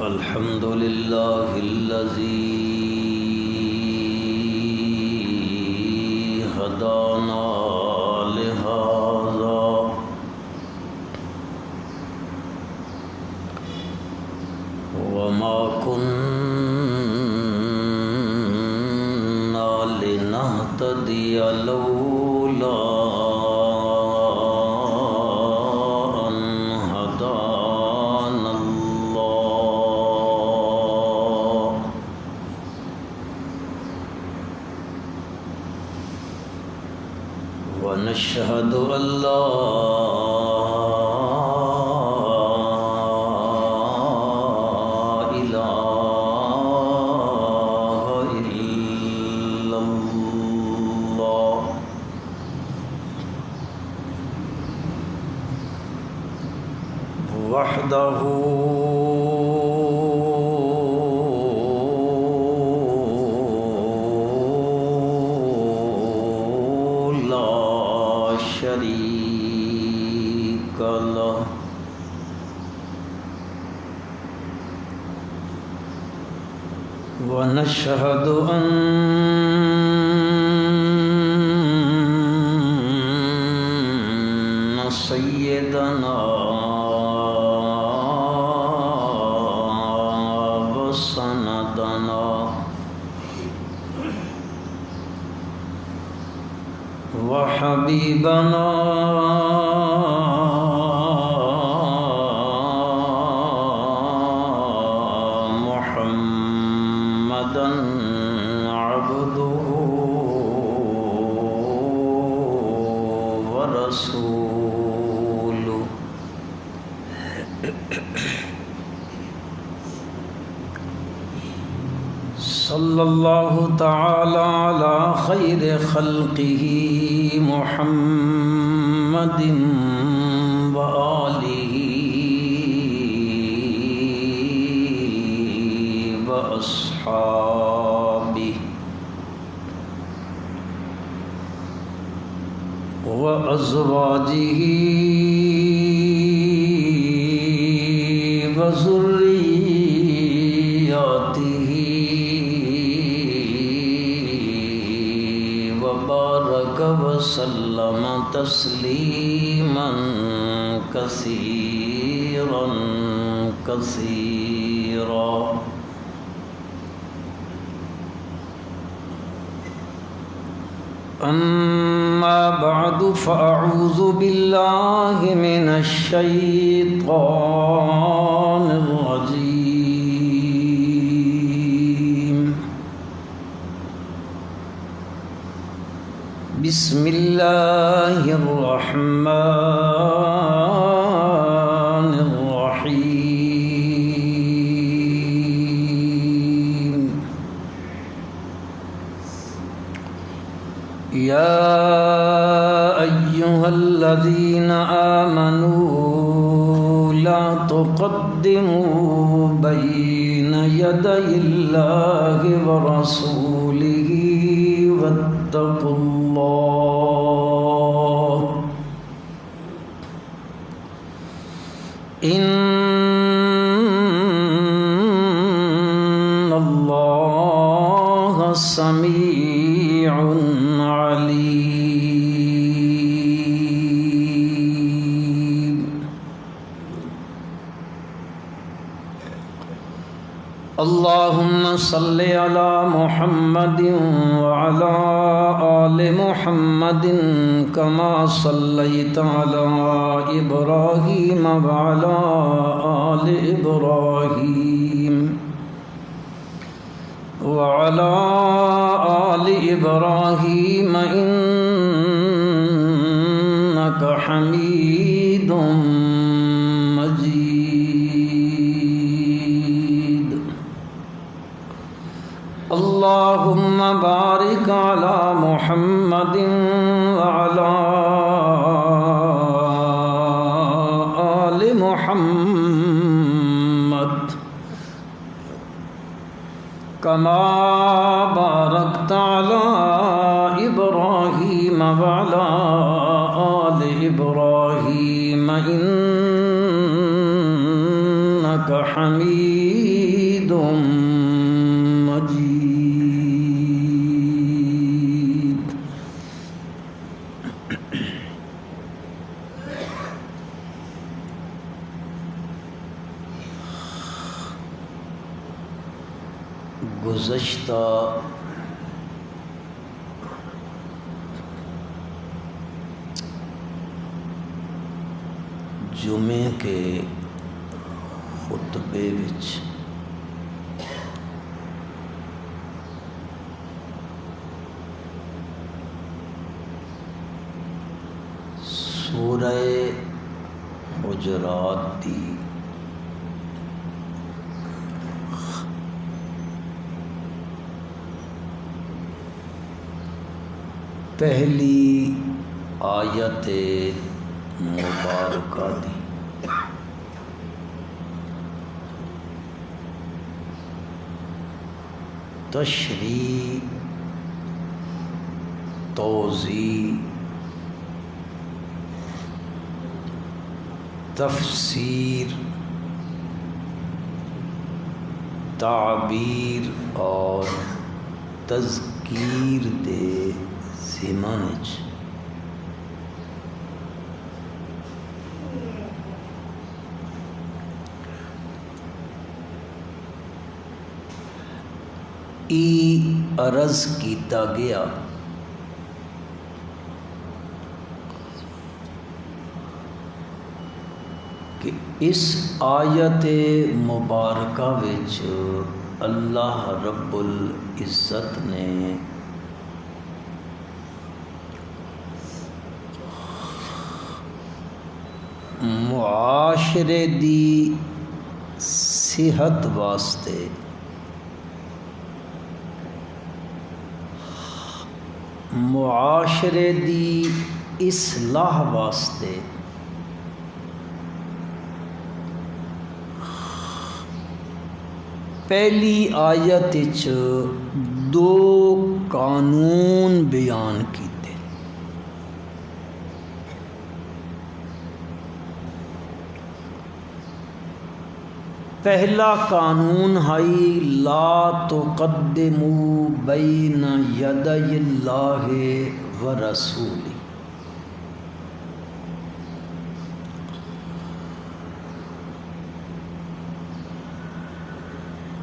الحمد لله الذي هدانا لهذا وما كنا لنهتدي لولا ونشهد أن لا إله إلا الله وحده شريك له ونشهد أن سيدنا وسندنا وحبيبنا محمدا عبده ورسوله صلى الله تعالى على خير خلقه محمد وآله وأصحابه وأزواجه وذرياته وبارك وسلم تسليما كثيرا كثيرا أما بعد فأعوذ بالله من الشيطان الرجيم بسم الله الرحمن الرحيم يا أيها الذين آمنوا لا تقدموا بين يدي الله ورسوله واتقوا الله إن الله سميع عليم اللهم صل على محمد وعلى آل محمد كما صليت على إبراهيم وعلى آل إبراهيم وعلى آل إبراهيم إنك حميد مجيد اللهم بارك على محمد وعلى آل محمد كما باركت على إبراهيم وعلى آل إبراهيم إنك حميد گزشتہ جمعے کے خطبے وچ سورہ حجرات دی پہلی آیت مبارکہ دی تشریح، توضیح، تفسیر، تعبیر اور تذکیر دے ضمن وچ عرض کیتا گیا کہ اس آیت مبارکہ وچ اللہ رب العزت نے معاشرے دی صحت واسطے معاشرے دی اصلاح واسطے پہلی آیت وچ دو قانون بیان کیتے۔ پہلا قانون ہے لا تقدموا بین یدی اللہ ورسولہ،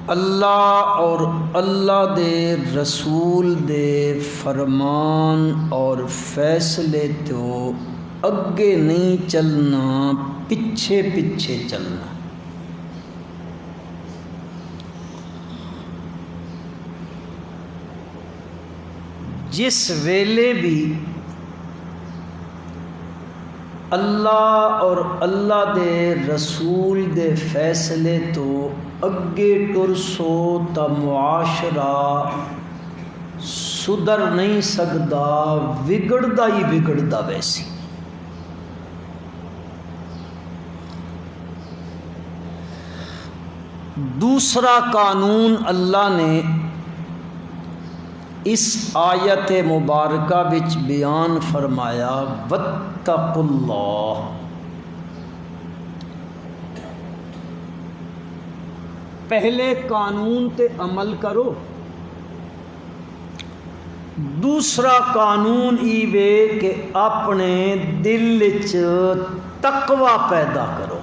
اللہ اور اللہ دے رسول دے فرمان اور فیصلے تو اگے نہیں چلنا، پیچھے پیچھے چلنا۔ جس ویلے بھی اللہ اور اللہ دے رسول دے فیصلے تو اگے ٹر سو تا معاشرہ سدھر نہیں سکدا، بگڑدا ہی بگڑدا ویسی۔ دوسرا قانون اللہ نے اس آیت مبارکہ وچ بیان فرمایا واتقوا اللہ، پہلے قانون تے عمل کرو، دوسرا قانون ای وے کہ اپنے دل وچ تقوی پیدا کرو،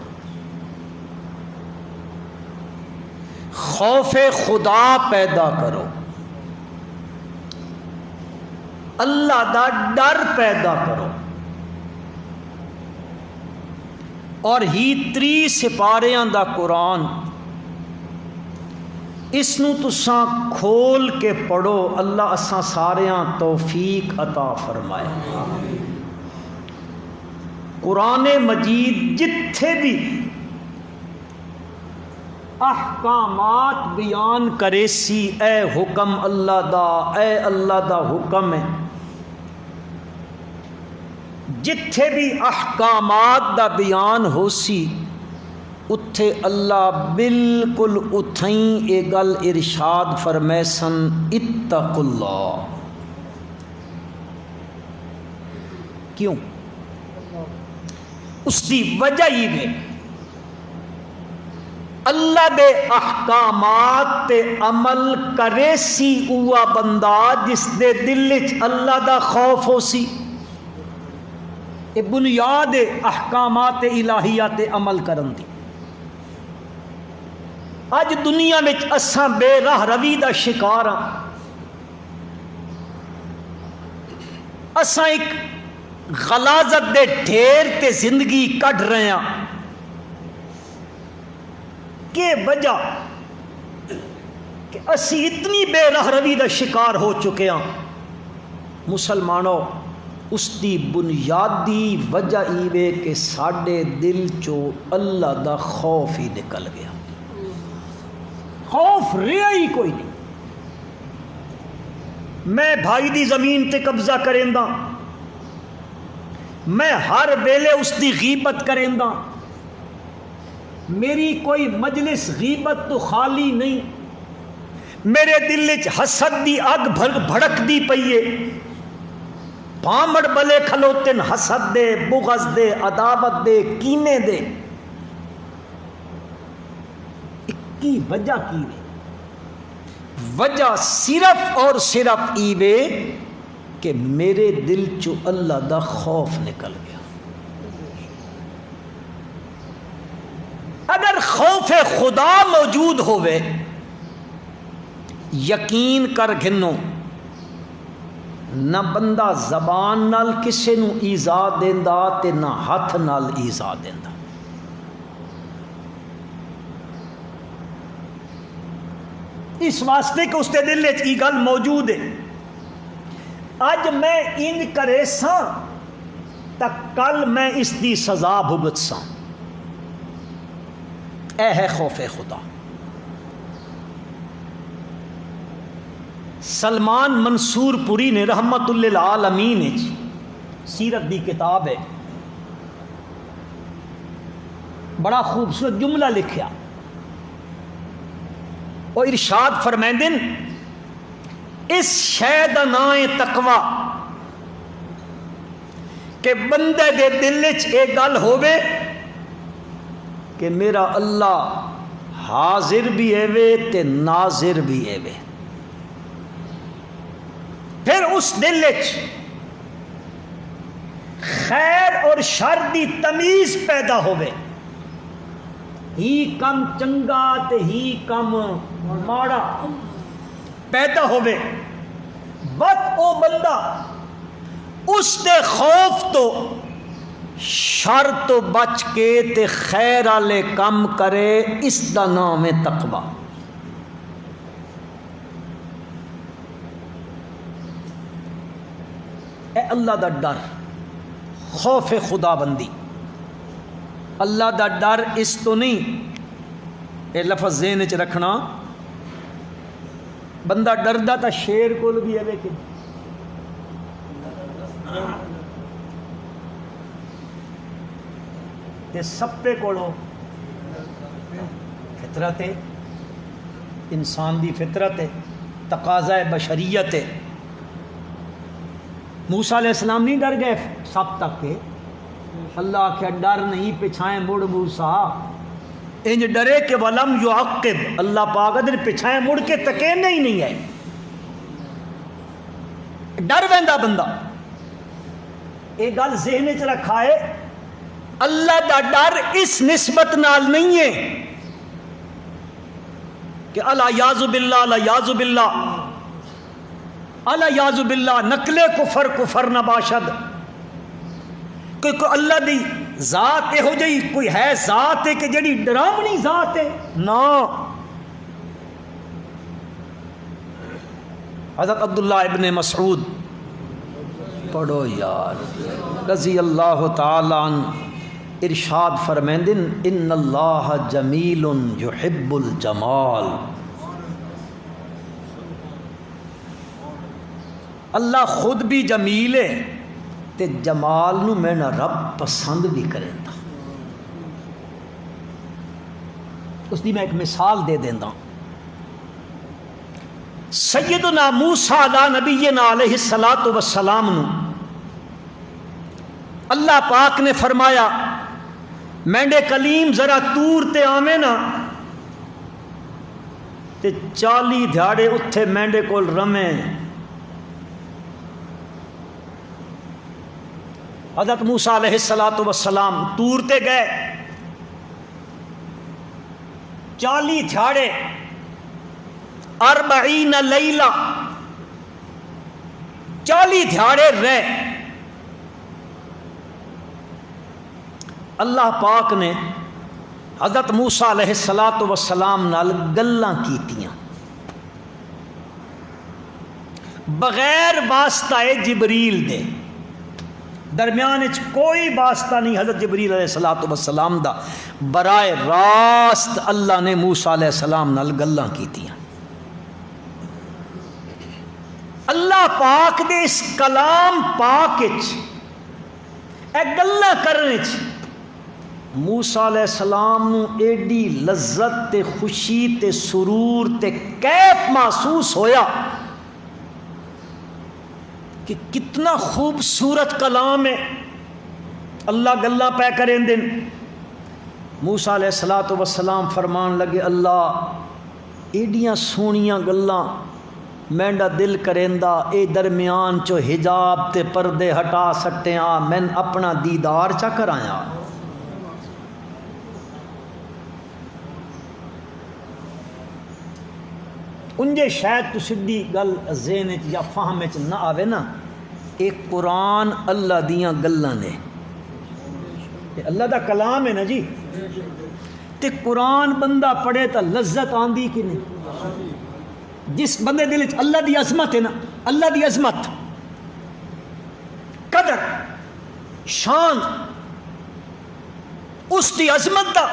خوف خدا پیدا کرو، اللہ دا ڈر پیدا کرو۔ اور ہی 3 سپاریاں دا قرآن، اس نو تساں کھول کے پڑھو، اللہ اساں ساریاں توفیق عطا فرمائے۔ قرآن مجید جتھے بھی احکامات بیان کرے سی، اے حکم اللہ دا، اے اللہ دا حکم ہے، جتھے بھی احکامات دا بیان ہو سی اتھے اللہ بالکل اتھیں اے گل ارشاد فرمائے سن اتقوا اللہ۔ کیوں؟ اس دی وجہ ہی ہے اللہ دے احکامات تے عمل کرے سی اوہ بندہ جس دے دل وچ اللہ دا خوف ہو سی، یہ بنیاد احکامات الہیہ تے عمل کرن دی۔ اج دنیا میں اساں بے راہ روی دا شکار ہاں، اساں ایک غلاظت دے ڈھیر تے زندگی کڈ رہے ہیں۔ کہ وجہ کہ اسی اتنی بے راہ روی دا شکار ہو چکے ہیں مسلمانوں، اس دی بنیادی وجہ ایوے کہ ساڈے دل چو اللہ دا خوف ہی نکل گیا۔ خوف رہا ہی کوئی نہیں۔ میں بھائی دی زمین تے قبضہ کریندا، میں ہر ویلے اس دی غیبت کریندا، میری کوئی مجلس غیبت تو خالی نہیں، میرے دل وچ حسد دی اگ بھڑک دی پئی ہے، بھامڑ بلے کھلوتن حسد دے، بغض دے، عداوت دے، کینے دے۔ کی وجہ کی ہے؟ وجہ صرف اور صرف ایوے کہ میرے دل چو اللہ دا خوف نکل گیا۔ اگر خوف خدا موجود ہوئے، یقین کر گھنو نہ بندہ زبان نال کسے نو ایذا دیندا تے نہ ہاتھ نال ایذا دیندا۔ اس واسطے کہ اس کے دل وچ ای گل موجود ہے، اج میں ان کرے ساں تا کل میں اس دی سزا بھگت ساں۔ اے ہے خوف خدا۔ سلمان منصور پوری نے رحمت للعالمین سیرت دی کتاب ہے، بڑا خوبصورت جملہ لکھیا، اور ارشاد فرمیندن اس شے دا نام ہے تقوی، کہ بندے دے دل وچ اے گل ہووے کہ میرا اللہ حاضر بھی ہے تے ناظر بھی ہے، پھر اس دل وچ خیر اور شر دی تمیز پیدا ہووے، ہی کم چنگا تے ہی کم ماڑا پیدا ہووے، بس او بندہ اس دے خوف تو شر تو بچ کے تے خیر والے کم کرے، اس دا نام ہے تقوی۔ اے اللہ دا ڈر، خوف خدا بندی، اللہ دا ڈر اس تو نہیں، اے لفظ ذہن وچ رکھنا، بندہ ڈردا تا شیر کول بھی ہے کہ تے سپے کولو فطرت ہے، انسان دی فطرت ہے، تقاضا بشریت ہے۔ موسیٰ علیہ السلام نہیں ڈر گئے سب تک کے، اللہ آخیا ڈر نہیں، پچھائیں مڑ موسیٰ، انج ڈرے کہ ولم یعقب، اللہ پاک ادھر پچھائیں مڑ کے تکینے ہی نہیں آئے، ڈر ویندا بندہ۔ یہ گل ذہن وچ رکھا ہے، اللہ دا ڈر اس نسبت نال نہیں ہے کہ اللہ یاذ باللہ، اللہ یاذ باللہ، اللہ یاذ باللہ نقل کفر کفر نہ باشد، کوئی اللہ دی ذات یہو جی کوئی ہے ذات ہے کہ جڑی ڈراونی ذات ہے، نا۔ حضرت عبداللہ ابن مسعود پڑھو یار رضی اللہ تعالی عنہ، ارشاد فرمیندن ان اللہ جمیل یحب الجمال، اللہ خود بھی جمیل ہے تے جمال نو میں نہ رب پسند بھی کریندا۔ اس دی میں ایک مثال دے دیندا، سیدنا موسیٰ علیہ نبینا علیہ الصلوۃ والسلام نو اللہ پاک نے فرمایا مینڈے کلیم ذرا تور تے آویں نا، تے 40 دھیاڑے اتھے مینڈے کول رمیں، حضرت موسیٰ علیہ السلام طور تے گئے، 40 دھیاڑے 40 لیلہ 40 دھیاڑے رہے۔ اللہ پاک نے حضرت موسیٰ علیہ السلام نال گلاں کیتیاں بغیر واسطہ جبریل دے، درمیان کوئی واسطہ نہیں حضرت جبریل علیہ السلام دا، برائے راست اللہ نے موسیٰ علیہ السلام نال گلاں کیتیاں۔ اللہ پاک دے اس کلام پاک اے گلاں کرنے موسیٰ علیہ السلام نو ایڈی لذت تے خوشی تے سرور تے کیف محسوس ہویا کہ کتنا خوبصورت کلام ہے، اللہ گلاں پہ کریں دن۔ موسیٰ علیہ السلام فرمان لگے، اللہ ایڈیاں سونیاں گلاں مینڈا دل کریندا، اے درمیان چو حجاب تے پردے ہٹا سٹے آ، میں اپنا دیدار چا کرایا۔ انجے شاید تو سدھی گل ذہن یا فہم نہ آوے نا، ایک قرآن اللہ دیاں گلاں نے، اللہ دا کلام ہے نا جی، تے قرآن بندہ پڑھے تا لذت آندی کہ نہیں؟ جس بندے دل اللہ دی عظمت ہے نا، اللہ دی عظمت، قدر، شان، اس دی عظمت دا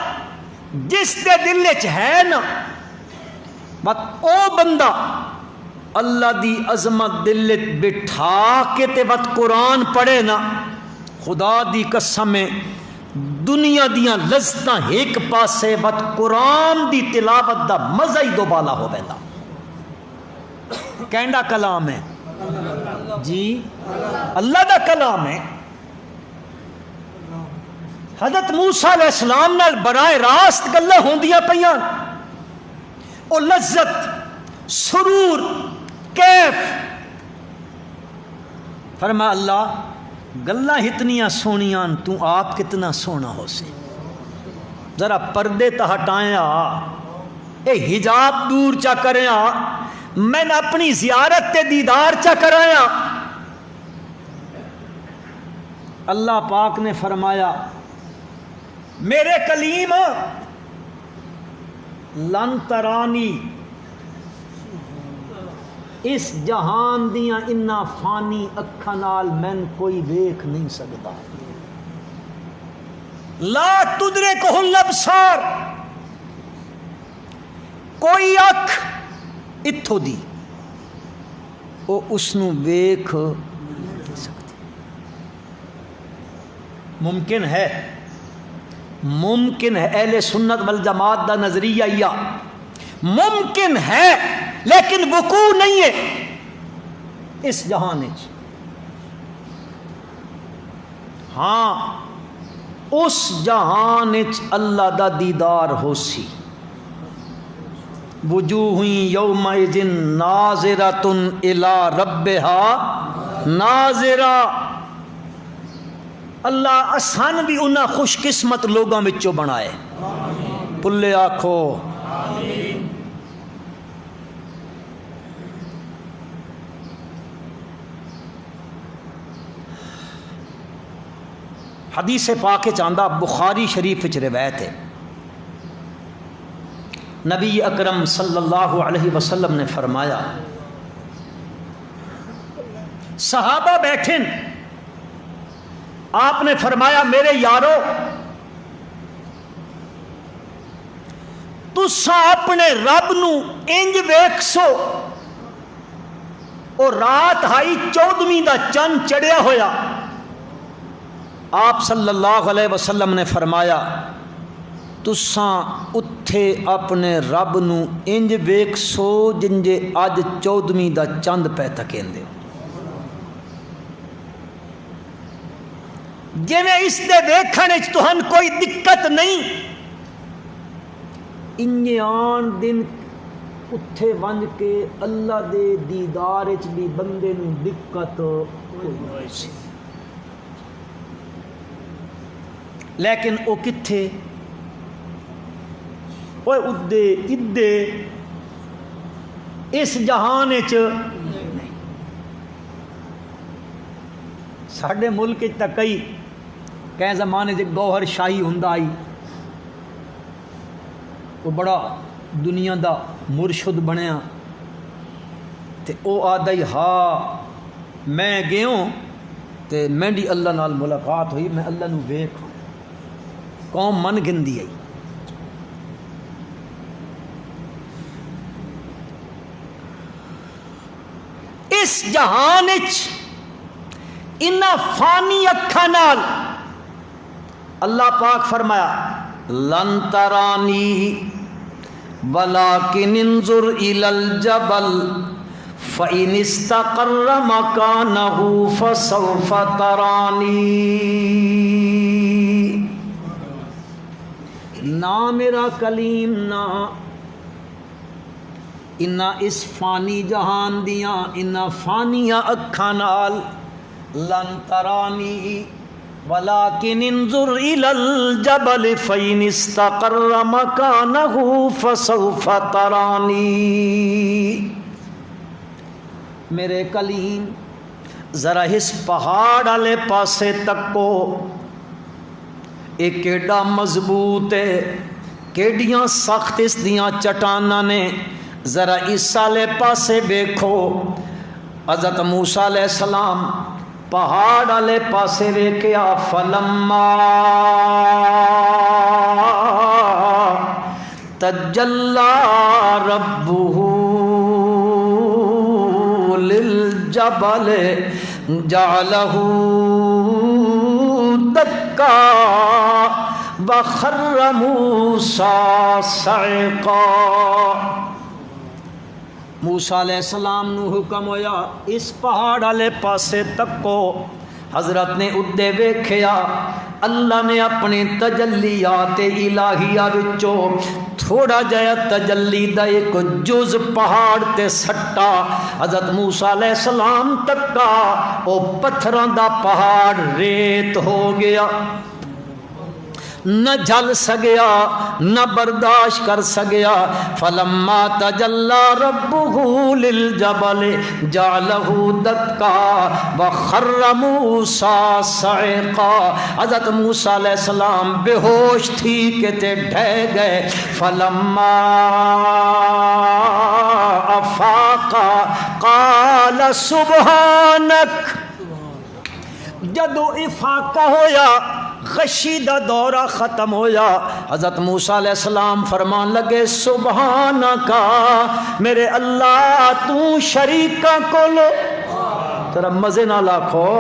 جس دے دل ہے نا، بات او بندہ اللہ دی عظمت دل بٹھا کے تے بات قرآن پڑھے نا، خدا دی قسم دنیا دیاں لذتاں ایک پاسے، بات قرآن دی تلاوت دا مزہ ہی دو بالا ہو ویندا۔ کینڈا کلام ہے جی، اللہ دا کلام ہے۔ حضرت موسیٰ علیہ السلام نال براہ راست گلاں ہوندیاں پیاں، او لذت، سرور، کیف۔ فرما اللہ گلاں اتنیاں سونیاں، تو آپ کتنا سونا ہو سے، ذرا پردے تا ہٹائیں، اے حجاب دور چا کریں، میں نے اپنی زیارت تے دیدار چا کرایا۔ اللہ پاک نے فرمایا میرے کلیم لن ترانی، اس جہان دیاں انہاں فانی اکھاں نال میں کوئی ویکھ نہیں سکتا۔ لا تدرکہ الابصار، کوئی اکھ اتھو دی او اس نو ویکھ نہیں سکتی۔ ممکن ہے، ممکن ہے، اہل سنت والجماعت دا نظریہ یا ممکن ہے لیکن وقوع نہیں ہے اس جہان وچ۔ ہاں اس جہان وچ اللہ دا دیدار ہو سی، وجوہ یومئذ ناظرۃ الی ربھا ناظرہ۔ اللہ اسان بھی انہاں خوش قسمت لوگاں وچوں بنائے، پلے آکھو حدیث پاک چاندہ بخاری شریف وچ روایت ہے، نبی اکرم صلی اللہ علیہ وسلم نے فرمایا، صحابہ بیٹھیں، آپ نے فرمایا میرے یارو تساں اپنے رب نو انج ویکھسو اور رات ہائی 14ویں دا چند چڑھیا ہویا۔ آپ صلی اللہ علیہ وسلم نے فرمایا تساں اتھے اپنے رب نو انج ویکھسو جنجے اج 14ویں دا چند پہ تکیندے ہو، جی میں اس دے دیکھنے تہن کوئی دقت نہیں، انجان دن اتھے ونج کے اللہ دے دیدار بھی بندے نو دقت ہوئی سی۔ لیکن وہ کتھے وہ ادے ادے اس جہان نہیں. ساڈے ملک تک کئی کئی زمانے سے گوہر شاہی ہوندا آئی، وہ بڑا دنیا دا مرشد بنیا تے او آدھائی ہاں میں گیوں تے میری اللہ نال ملاقات ہوئی، میں اللہ نو ویکھ قوم من گندی آئی. اس جہان انہاں فانی اکھاں نال اللہ پاک فرمایا لن ترانی ولکن انظر الی الجبل فإن استقر مكانه فسوف ترانی. نہ میرا کلیم نہ انہاں اس فانی جہان دیاں انہاں فانیاں اکھاں نال لن ترانی ولكن انظر إلى الجبل فإن استقر مكانه فسوف ترانی. میرے کلیم ذرا اس پہاڑ والے پاسے تکو، ایک کیڈا مضبوط ہے، کیڈیاں سخت اس دیاں چٹاناں نے، ذرا اس والے پاسے دیکھو. حضرت موسیٰ علیہ السلام پہاڑ والے پاسے ویکھیا فلما تجلی ربہ للجبل جعلہ دکا وخر موسیٰ صعقا. موسیٰ علیہ السلام نو حکم ہویا اس پہاڑ والے پاسے تکو. حضرت نے ادے ویکھیا اللہ نے اپنی تجلیات الہیہ وچوں تھوڑا جہا تجلی دا ایک جز پہاڑ تے سٹا. حضرت موسیٰ علیہ السلام تکا او پتھراں دا پہاڑ ریت ہو گیا، نہ جل سگیا نہ برداشت کر سگیا. فلما تجلی ربہ للجبل جعلہ دکا وخر موسیٰ صعقا. حضرت موسیٰ علیہ السلام بے ہوش تھی کہ تے ڈھہ گئے. فلما افاق قال سبحانک. جدو افاقہ ہویا غشی دا دورہ ختم ہویا، حضرت موسیٰ علیہ السلام فرمان لگے سبحانکا میرے اللہ تو شریکاں کولو، ترا مزے نہ لاکھو،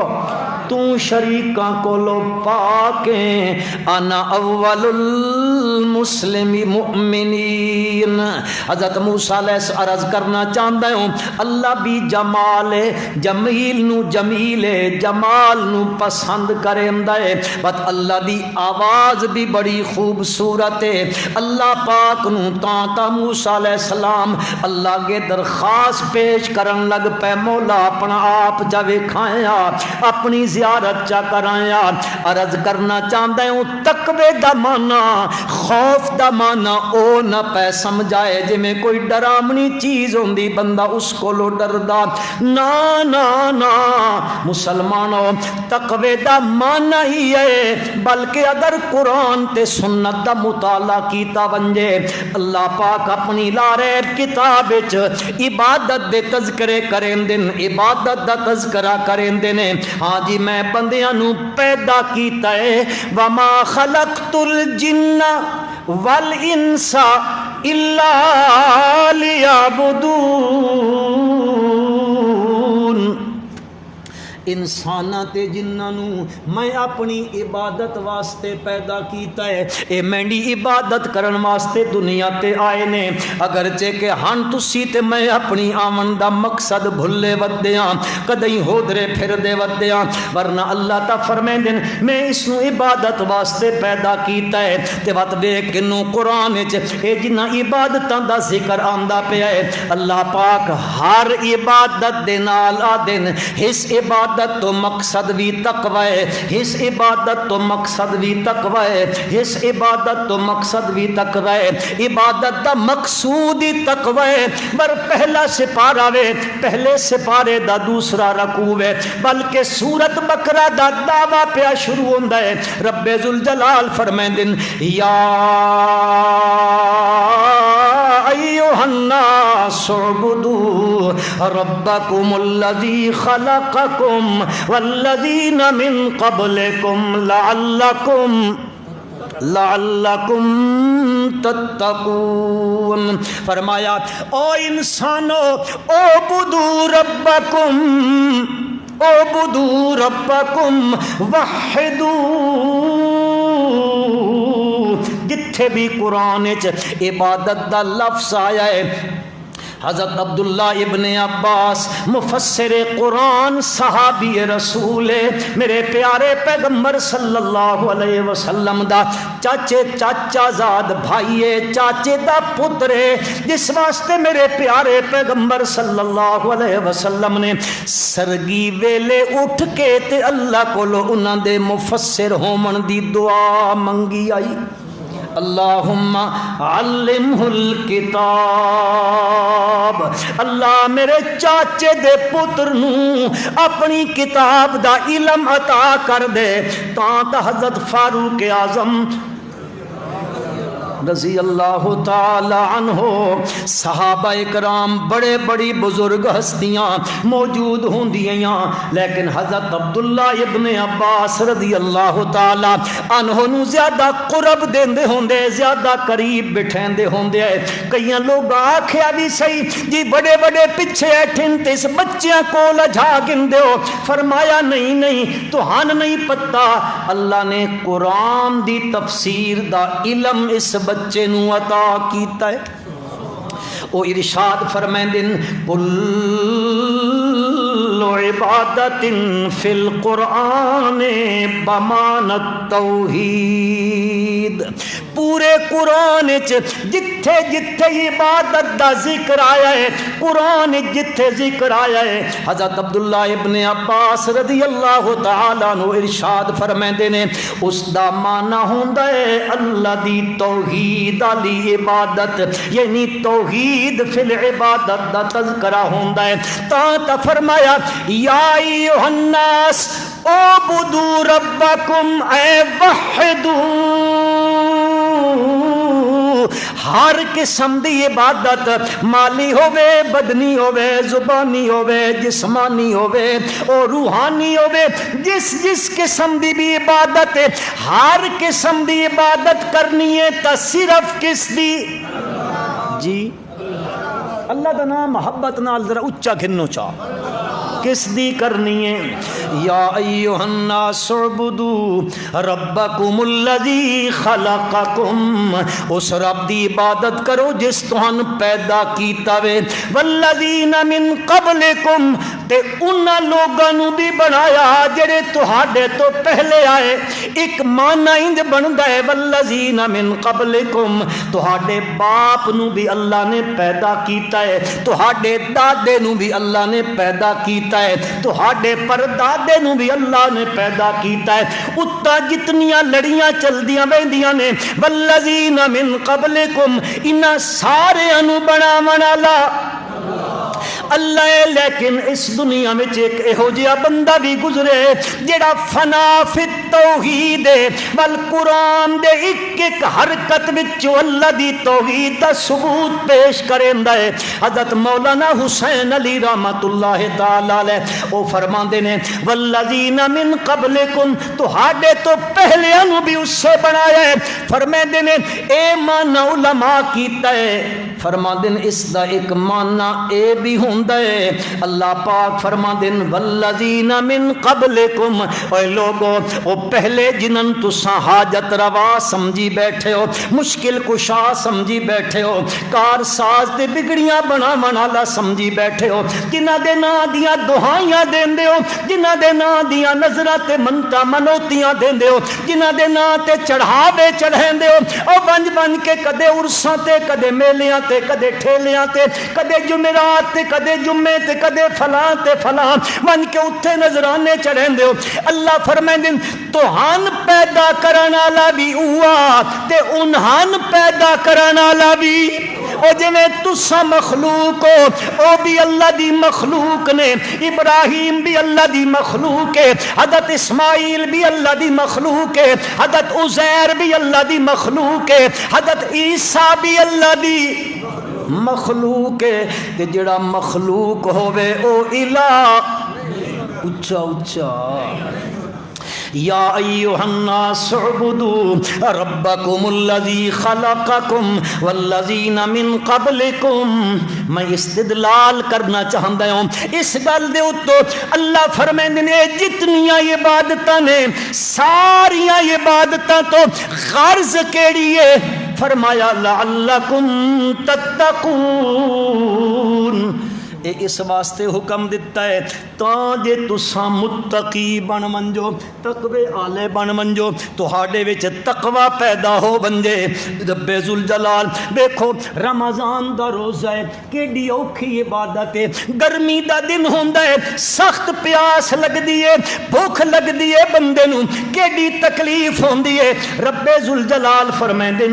تو شریکاں کولو پاکیں انا اول المسلم مؤمنین. حضرت موسیٰ علیہ السلام عرض کرنا چاہتا ہوں اللہ بھی جمال ہے، جمیل نو جمیل ہے، جمال نو پسند کرے اندائے، بات اللہ دی آواز بھی بڑی خوبصورت ہے. اللہ پاک نو تا موسیٰ علیہ السلام اللہ کے درخواست پیش کرن لگ پہ مولا اپنا آپ جا وکھایا، اپنی زیارت چا کرایا. عرض کرنا چاہتا ہوں تقوی دا مانا خوف دا مانا او نہ پہ سمجھائے جی میں کوئی ڈرامنی چیز ہوندی بندہ اس کو لو ڈردا. نا نا نا مسلمانوں تقوی دا مانا ہی ہے، بلکہ اگر قرآن تے سنت دا مطالعہ کیتا ونجے اللہ پاک اپنی لاریب کتاب وچ عبادت دے تذکرے کریں دن، عبادت دا تذکرہ کریں دن. ہاں جی میں بندیاں نو پیدا کیتا ہے وما خلقت الجن والانس الا لیعبدون. انساناں تے جنہاں نو میں اپنی عبادت واسطے پیدا کیتا ہے، اے میری عبادت کرن واسطے دنیا تے آئے نے. اگرچہ کہ ہن تسی تے میں اپنی آمن دا مقصد بھلے ودیاں، کدیں ہودرے پھر دے ودیاں، ورنہ اللہ تا فرمیندن میں اس نو عبادت واسطے پیدا کیتا ہے. تے وت دیکھ کنوں قرآن وچ اے جنہاں عبادتاں دا ذکر آندا پیا ہے، اللہ پاک ہر عبادت دے نال آدن اس عبادت عبادت تو مقصد بھی تقوی ہے، اس عبادت تو مقصد بھی تقوی ہے، اس عبادت تو مقصد بھی تقوی ہے، عبادت دا مقصود ہی تقوی ہے۔ پر پہلا سپارہ وے، پہلے سپارے دا دوسرا رکوع ہے، بلکہ سورت بقرہ دا دعویٰ پیا شروع ہوندا ہے۔ رب ذوالجلال فرمائندن یا ایھا الناس اعبدوا ربکم الذی خلقکم والذین من قبلکم لعلکم تتقون۔ فرمایا او انسانو اعبدوا ربکم، اعبدوا ربکم وحدوا۔ جتھے بھی قرآن عبادت دا لفظ آیا ہے، حضرت عبداللہ ابن عباس مفسر قرآن صحابی رسول میرے پیارے پیغمبر صلی اللہ علیہ وسلم دا چاچا زاد بھائیے، چاچے دا پترے، جس واسطے میرے پیارے پیغمبر صلی اللہ علیہ وسلم نے سرگی ویلے اٹھ کے تے اللہ کولو انہاں دے مفسر ہومن دی دعا منگی آئی، اللہم علمہ الکتاب، اللہ میرے چاچے دے پتر نو اپنی کتاب دا علم عطا کر دے۔ تاں حضرت فاروق اعظم رضی اللہ تعالی عنہ، صحابہ اکرام بڑے بڑی بزرگ ہستیاں موجود ہوندیاں، لیکن حضرت عبداللہ ابن عباس رضی اللہ تعالی عنہ نو زیادہ قرب دیندے ہوندے، زیادہ قریب بٹھیندے ہوندے۔ کئی لوگ آکھیا بھی صحیح جی بڑے بڑے پیچھے ایٹھن تے اس بچیاں کول جا گندے ہو، فرمایا نہیں نہیں تہان نہیں پتہ، اللہ نے قرآن دی تفسیر دا علم اس بچے نو عطا کیتا ہے۔ او ارشاد فرمائندن کل عبادت فی القرآن بمعنی التوحید، پورے قرآن جتھے جتھے عبادت دا ذکر آیا ہے، قرآن جتھے ذکر آیا ہے، حضرت عبداللہ ابن عباس رضی اللہ تعالیٰ عنہ ارشاد فرمائندے نے اس دا معنی ہوندا ہے اللہ دی توحید علی عبادت، یعنی توحید فی العبادت دا تذکرہ ہوندا ہے۔ تا فرمایا یا ایھا الناس اعبدوا ربکم اے وحدوا، ہر قسم دی عبادت مالی ہووے، بدنی ہووے، زبانی ہووے، جسمانی ہووے اور روحانی ہووے، جس جس قسم دی بھی عبادت ہے، ہر قسم دی عبادت کرنی ہے تا صرف کس دی؟ جی اللہ دا نام محبت نال ذرا اچا گھنو چاہ، کس دی کرنی ہے؟ یا ایھا الناس اعبدوا ربکم الذی خلقکم، اس رب دی عبادت کرو جس تہن پیدا کیتا وے، والذین من قبلکم، تے انہاں لوگاں نو بھی بنایا جڑے تہاڈے تو پہلے آئے۔ ایک معنی انج بندا ہے والذین من قبلکم، تہاڈے باپ نو بھی اللہ نے پیدا کیتا ہے، تہاڈے دادے نو بھی اللہ نے پیدا کیتا ہے، تہاڈے پردادے نو بھی اللہ نے پیدا کیتا ہے۔ اتا جتنیاں لڑیاں چلدیاں ویندیاں نے والذین من قبلکم، انہاں سارے انو بناون والا اللہ ہے، لیکن اس دنیا میں ایک ایہو جہا بندہ بھی گزرے جڑا فنا فی التوحید والقرآن دے ایک ایک حرکت وچوں اللہ دی توحید دا ثبوت پیش کریندا ہے۔ حضرت مولانا حسین علی رحمت اللہ تعالی علیہ او فرماندے نے والذین من قبلکم، تہاڈے تو پہلے انو بھی اس سے بنایا ہے۔ فرماندے نے اے معنی علماء کیتا ہے، فرماندے نے اس دا ایک معنی اے بھی ہوندا ہے، اللہ پاک فرماندے نے والذین من قبلکم، اے لوگو او پہلے جنن تساں حاجت روا سمجھی بیٹھے ہو، مشکل کشا سمجھی بیٹھے ہو، کار ساز تے بگڑیاں بناون والا سمجھی بیٹھے ہو، جنہاں دے ناں دیاں دعائیاں دیندے ہو، جنہاں دے ناں دیاں نظراں تے منتا منوتیاں دیندے ہو، جنہاں دے ناں تے چڑھاوے چڑھیندے ہو، او بنج بن کے کدے عرساں تے کدے میلیاں تے کدے ٹھیلیاں تے کدے جمعرات تے کدے کدے جمعے تے کدے فلاں تے فلاں من کے اتھے نظرانے چڑھیں دے ہو اللہ فرمائیں دن توہان پیدا کرانا لا بھی ہوا تے انہان پیدا کرانا لا بھی او جویں تسا مخلوق ہو او بھی اللہ دی مخلوق نے ابراہیم بھی اللہ دی مخلوق ہے حضرت اسماعیل بھی اللہ دی مخلوق ہے حضرت عزیر بھی اللہ دی مخلوق ہے حضرت عیسیٰ بھی اللہ دی مخلوق ہے تے جڑا مخلوق ہوئے او الہ اچھا اچھا یا ایھا الناس اعبدوا ربکم الذی خلقکم والذین من قبلکم میں استدلال کرنا چاہتا ہوں اس گل دے اتو اللہ فرمائیں نے جتنیاں عبادتاں نے ساریاں عبادتاں تو غرض کیڑی ہے فرمایا لعلکم تتقون اے اس واسطے حکم دیتا ہے تاں جے تساں متقی بن منجو تقوی آلے بن منجو تہاڈے وچ تقوی پیدا ہو بنجے رب ذوالجلال دیکھو رمضان دا روزہ ہے کیڑی اوکھی عبادت ہے گرمی دا دن ہوندا ہے سخت پیاس لگدی ہے بھوک لگدی ہے بندے نوں کیڑی تکلیف ہوندی ہے رب ذوالجلال فرمائندے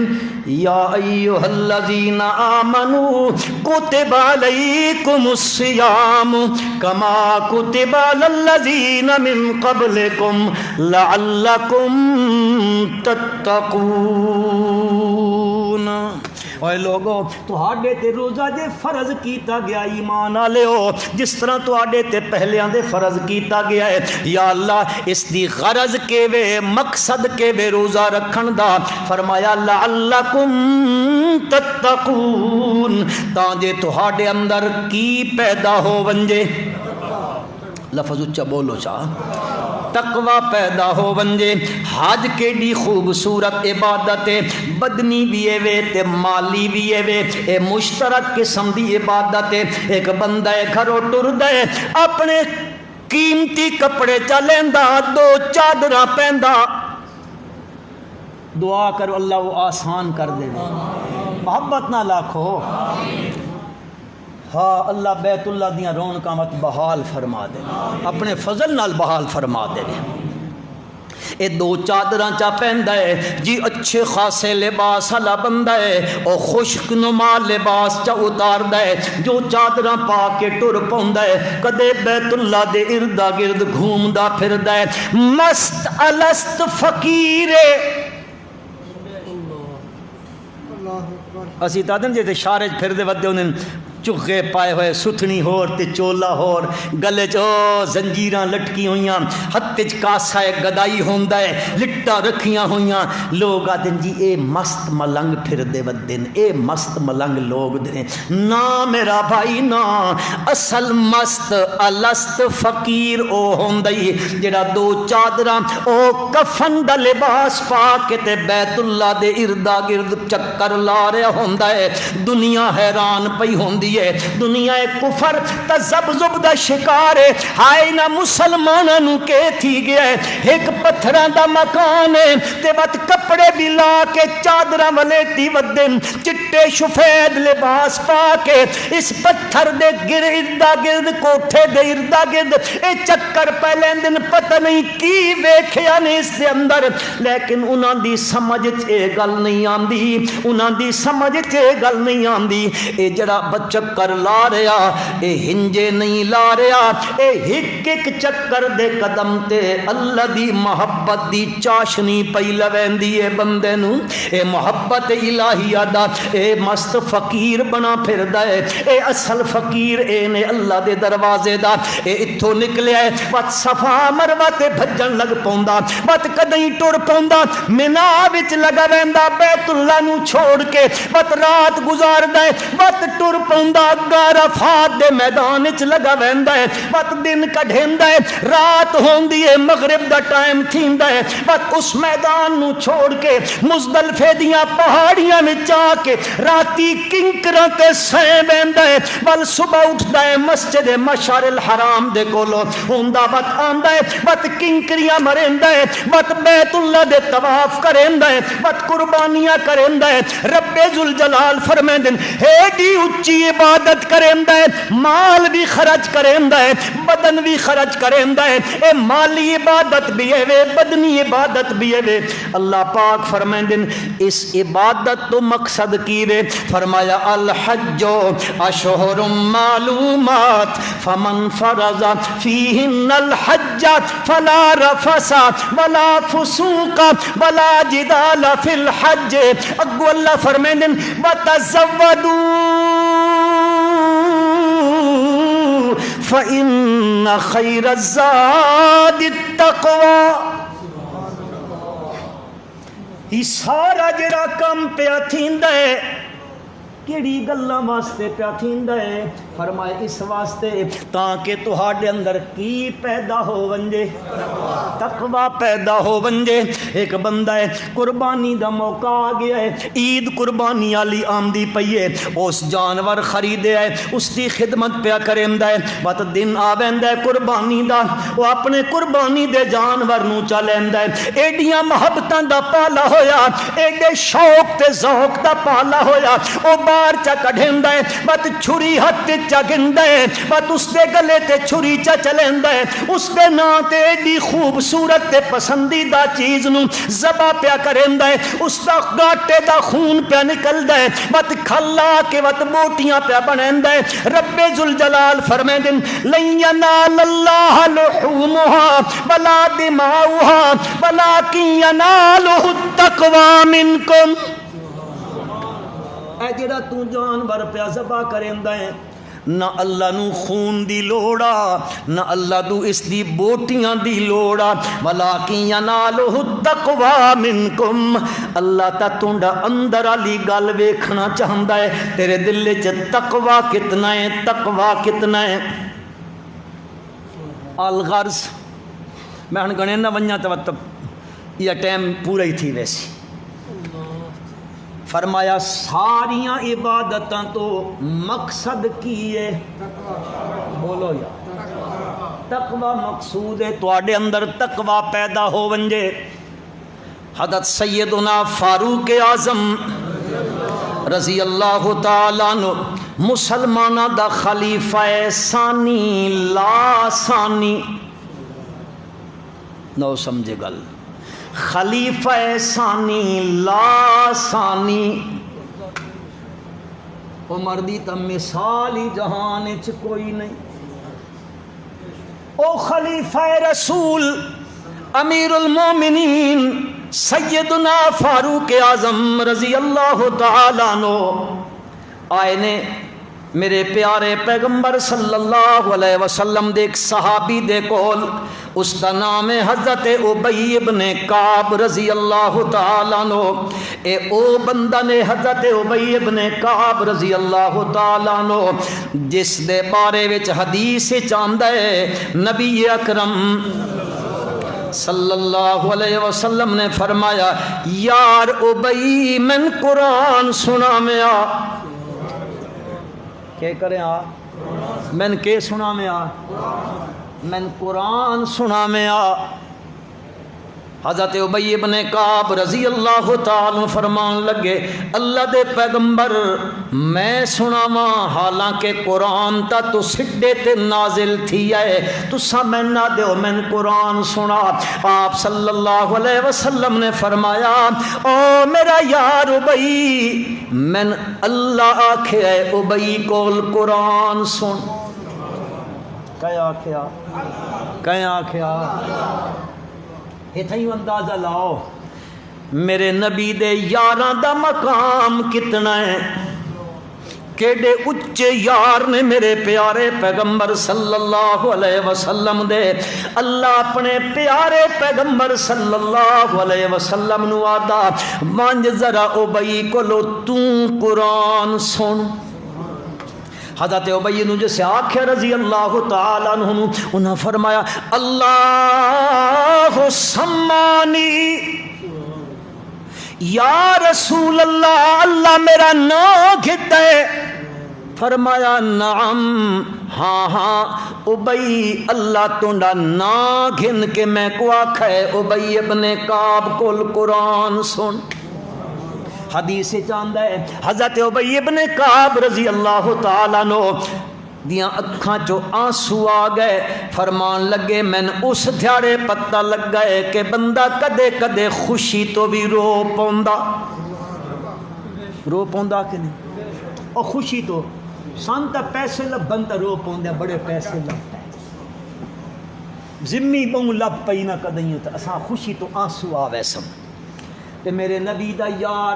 یا ایھا الذین آمنوا کتب علیکم الصیام کما کتب علی الذین من قبلکم لعلکم تتقون اوے لوگو تہاڈے تے روزہ جے فرض کیتا گیا ایمان والے ہو جس طرح تہاڈے تے پہلیاں دے فرض کیتا گیا ہے یا اللہ اس دی غرض کے وے مقصد کے وے روزہ رکھن دا فرمایا لعلکم تتقون تاں جے تہاڈے اندر کی پیدا ہو ونجے لفظ اچھا بولو چاہ تقوی پیدا ہو ونجے حج کیڑی خوبصورت عبادت ہے بدنی بھی ہے تے مالی بھی ہے اے مشترک قسم دی عبادت ہے ایک بندہ گھروں ٹردا ہے اپنے قیمتی کپڑے چا لیندا دو چادراں پیندا دعا کرو اللہ وہ آسان کر دے محبت نہ لاکھو ہاں اللہ بیت اللہ دیاں رونقاں مت بحال فرما دے اپنے فضل نال بحال فرما دے اے دو چادراں چا پہندا ہے جی اچھے خاصے لباس والا بندہ ہے او خشک نما لباس چا اتاردا ہے جو چادراں پا کے ٹر پوندا ہے کدے بیت اللہ دے اردا گرد گھومدا پھردا ہے مست الست فقیر اسی تادن جے تے شارج پھردے ودے انہاں چوکھے پائے ہوئے ستھنی ہور تے چولا ہور گلے چو زنجیراں لٹکی ہوئیاں ہتھ وچ کاسا گدائی ہوندا ہے لٹاں رکھیاں ہوئیاں لوگ آدن جی اے مست ملنگ پھر دے ودن اے مست ملنگ لوگ دے نا میرا بھائی نا اصل مست الست فقیر او ہوندی جڑا دو چادراں او کفن دا لباس پا کے تے بیت اللہ دے اردا گرد چکر لا رہا ہوندا ہے دنیا حیران پئی ہوندی دنیا کفر تذبذب دا شکار ہے ہائے نہ مسلماناں نو کہ تھی گیا ہے ایک پتھراں دا مکان ہے تے بت کپڑے بھی لا کے چادراں ولیٹی ودن چٹے سفید لباس پا کے اس پتھر دے اردا گرد کوٹھے دے اردا گرد اے چکر پہ لیندن پتہ نہیں کی ویکھیا نے اس دے اندر لیکن انہاں دی سمجھ اے گل نہیں آندی انہاں دی سمجھ اے گل نہیں آندی اے جڑا چکر لا رہا اے ہنجے نہیں لا رہا اے ہک ایک چکر دے قدم تے اللہ دی محبت دی چاشنی پئی لویندی اے بندے نو اے محبت الہیہ دا اے مست فقیر بنا پھردا اے اے اصل فقیر اے نے اللہ دے دروازے دا اے اتھوں نکلیا اے وت صفا مروہ تے بھجن لگ پوندا وت کدیں ٹر پوندا مینا وچ لگا ویندا بیت اللہ نو چھوڑ کے وت رات گزاردا اے وت ٹر پوندا عرفات دے میدان وچ لگا ویندا ہے وقت دن کڈھیندا ہے رات ہوندی ہے مغرب دا ٹائم تھیندا ہے وقت اس میدان نو چھوڑ کے مزدلفے دیاں پہاڑیاں وچ آ کے راتی کنکراں تے سیں ویندا ہے ول صبح اٹھدا ہے مسجد مشعر الحرام دے کولوں ہوندا وقت آندا ہے وقت کنکریاں مریندا ہے وقت بیت اللہ دے طواف کریندا ہے وقت قربانیاں کریندا ہے رب ذوالجلال فرمیندن ایڈی اچھی عبادت کریندا ہے مال بھی خرچ کریندا ہے بدن بھی خرچ کریندا ہے اے مالی عبادت بھی ہے بدنی عبادت بھی ہے اللہ پاک فرمائندے اس عبادت تو مقصد کی وے فرمایا الحج اشہر معلومات فمن فرض فیہن الحج فلا رفث ولا فسوق ولا جدال فی الحج اگو اللہ فرمائندے وتزودوا فإن خیر الزاد التقوی یہ سارا جڑا کم پیا تھیندا ہے کیڑی گلاں واسطے پیا تھیندا ہے فرمائے اس واسطے تاکہ تہاڈے اندر کی پیدا ہو ونجے تقوی پیدا ہو ونجے ایک بندہ ہے قربانی دا موقع آ گیا ہے عید قربانی والی آمدی پئی ہے اس جانور خریدے ہے اس دی خدمت پیا کریندا ہے بات دن آ ویندا ہے قربانی دا وہ اپنے قربانی دے جانور نو چا لیندا ہے ایڈیاں محبتاں دا پالا ہویا ایڈے شوق تے ذوق دا پالا ہویا او باہر چا کڈھیندا ہے بات چھری ہتھ چا گندا ہے بات اس دے گلے تے چھری چا چلیندا ہے اس دے ناں تے ایڈی خوبصورت تے پسندیدہ چیز نو ذبح پیا کریندا ہے اس دا گاٹے دا خون پیا نکلدا ہے بات کھلا کے وت بوٹیاں پیا بنیندا ہے رب ذوالجلال فرمائندے لن ینال اللہ لحومها ولا دماؤها ولکن ینالہ التقوی منکم اے جڑا تو جانور پیا ذبح کریندا ہے نہ اللہ نو خون دی لوڑا نہ اللہ دو اس دی بوٹیاں دی لوڑا ولیکن ینالہ التقوی منکم اللہ تا تونڈا اندر علی گل ویکھنا چاہندا ہے تیرے دل وچ تقوی کتنا ہے تقوی کتنا ہے الغرض میں ہن گنے نہ ونجا تے یہ ٹائم پورا ہی تھی ویسی فرمایا ساریاں عبادتاں تو مقصد کی ہے بولو یا تقوی مقصود ہے تواڈے اندر تقوی پیدا ہو ونجے حضرت سیدنا فاروق اعظم رضی اللہ تعالیٰ عنہ مسلمانہ دا خلیفہ ثانی لا ثانی نو سمجھے گل خلیفہ ثانی لا ثانی عمر دی تا مثال ہی جہان وچ کوئی نہیں او خلیفہ رسول امیر المومنین سیدنا فاروق اعظم رضی اللہ تعالیٰ عنہ آئے نے میرے پیارے پیغمبر صلی اللہ علیہ وسلم دے ایک صحابی دے کول اس دا نام ہے حضرت ابی ابن کعب رضی اللہ تعالیٰ عنہ اے او بندہ نے حضرت ابی ابن کعب رضی اللہ تعالیٰ عنہ جس دے بارے وچ حدیث چاندہ ہے نبی اکرم صلی اللہ علیہ وسلم نے فرمایا یار ابی من قرآن سنا میں آ کیا کریں آ من کے سنا میں آ من قرآن سنا میں آ حضرت ابی ابن کعب رضی اللہ تعالیٰ فرمان لگے اللہ دے پیغمبر میں سناواں حالانکہ قرآن تا تو سڈے تے نازل تھی ہے تسا میں نہ دیو من قرآن سنا آپ صلی اللہ علیہ وسلم نے فرمایا او میرا یار ابی من اللہ آکھے ہے ابی کول قرآن سن کیا آکھیا کیا آکھیا اتھائی اندازہ لاؤ میرے نبی دے یاراں دا مقام کتنا ہے کیڑے اچے یار نے میرے پیارے پیغمبر صلی اللہ علیہ وسلم دے اللہ اپنے پیارے پیغمبر صلی اللہ علیہ وسلم نو آدھا مانج ذرا ابی کولو تو قرآن سن حضرت ابی نے جسے آکھے رضی اللہ تعالیٰ عنہ انہوں فرمایا اللہ سمانی یا رسول اللہ اللہ میرا نام گھتا ہے فرمایا نعم ہاں ہاں ابی اللہ تونڈا نا گھن کے میں کو آکھا ہے ابی ابن کعب کل قرآن سن حدیث چاندہ ہے حضرت ابی ابن کعب رضی اللہ تعالیٰ عنہ دیاں اکھاں چو آنسو آ گئے، فرمان لگے میں نے اس دھیاڑے پتہ لگ گئے کہ بندہ کدے کدے خوشی تو بھی رو پوندا کہ نہیں، اور خوشی تو سانتا پیسے لبن تا رو پوندا، بڑے پیسے لبتا ہے زمی بہوں لب پئی نہ کدیں تو اساں خوشی تو آنسو آوے سم تے میرے نبی دا یار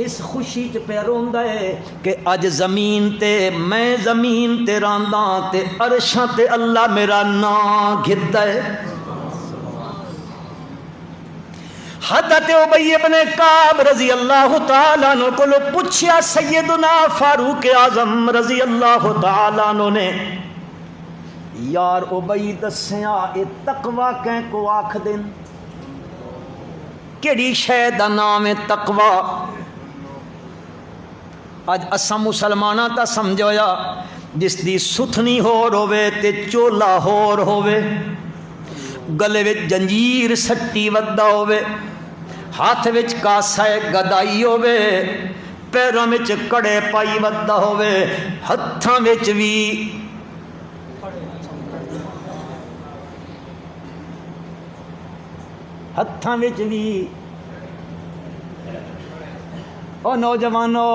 اس خوشی چ پہ روندا ہے کہ اج زمین تے میں زمین تے رانداں تے عرشاں تے اللہ میرا نام گھدا ہے۔ حضرت ابی ابن کعب رضی اللہ تعالیٰ عنہ کو پوچھیا سیدنا فاروق اعظم رضی اللہ تعالیٰ عنہ نے، یار ابی دسیا اے تقوی کہیں کو آکھ دین، کیڑی شے دا نام ہے تقوی؟ اج اساں مسلماناں تا سمجھویا جس دی ستھنی ہور ہوے تے چولا ہور ہوے، گلے وچ جنجیر سٹی ودا ہوے، ہاتھ وچ کاسا گدائی ہوے، پیراں وچ کڑے پائی ودا ہوے، ہتھاں وچ وی او نوجوانو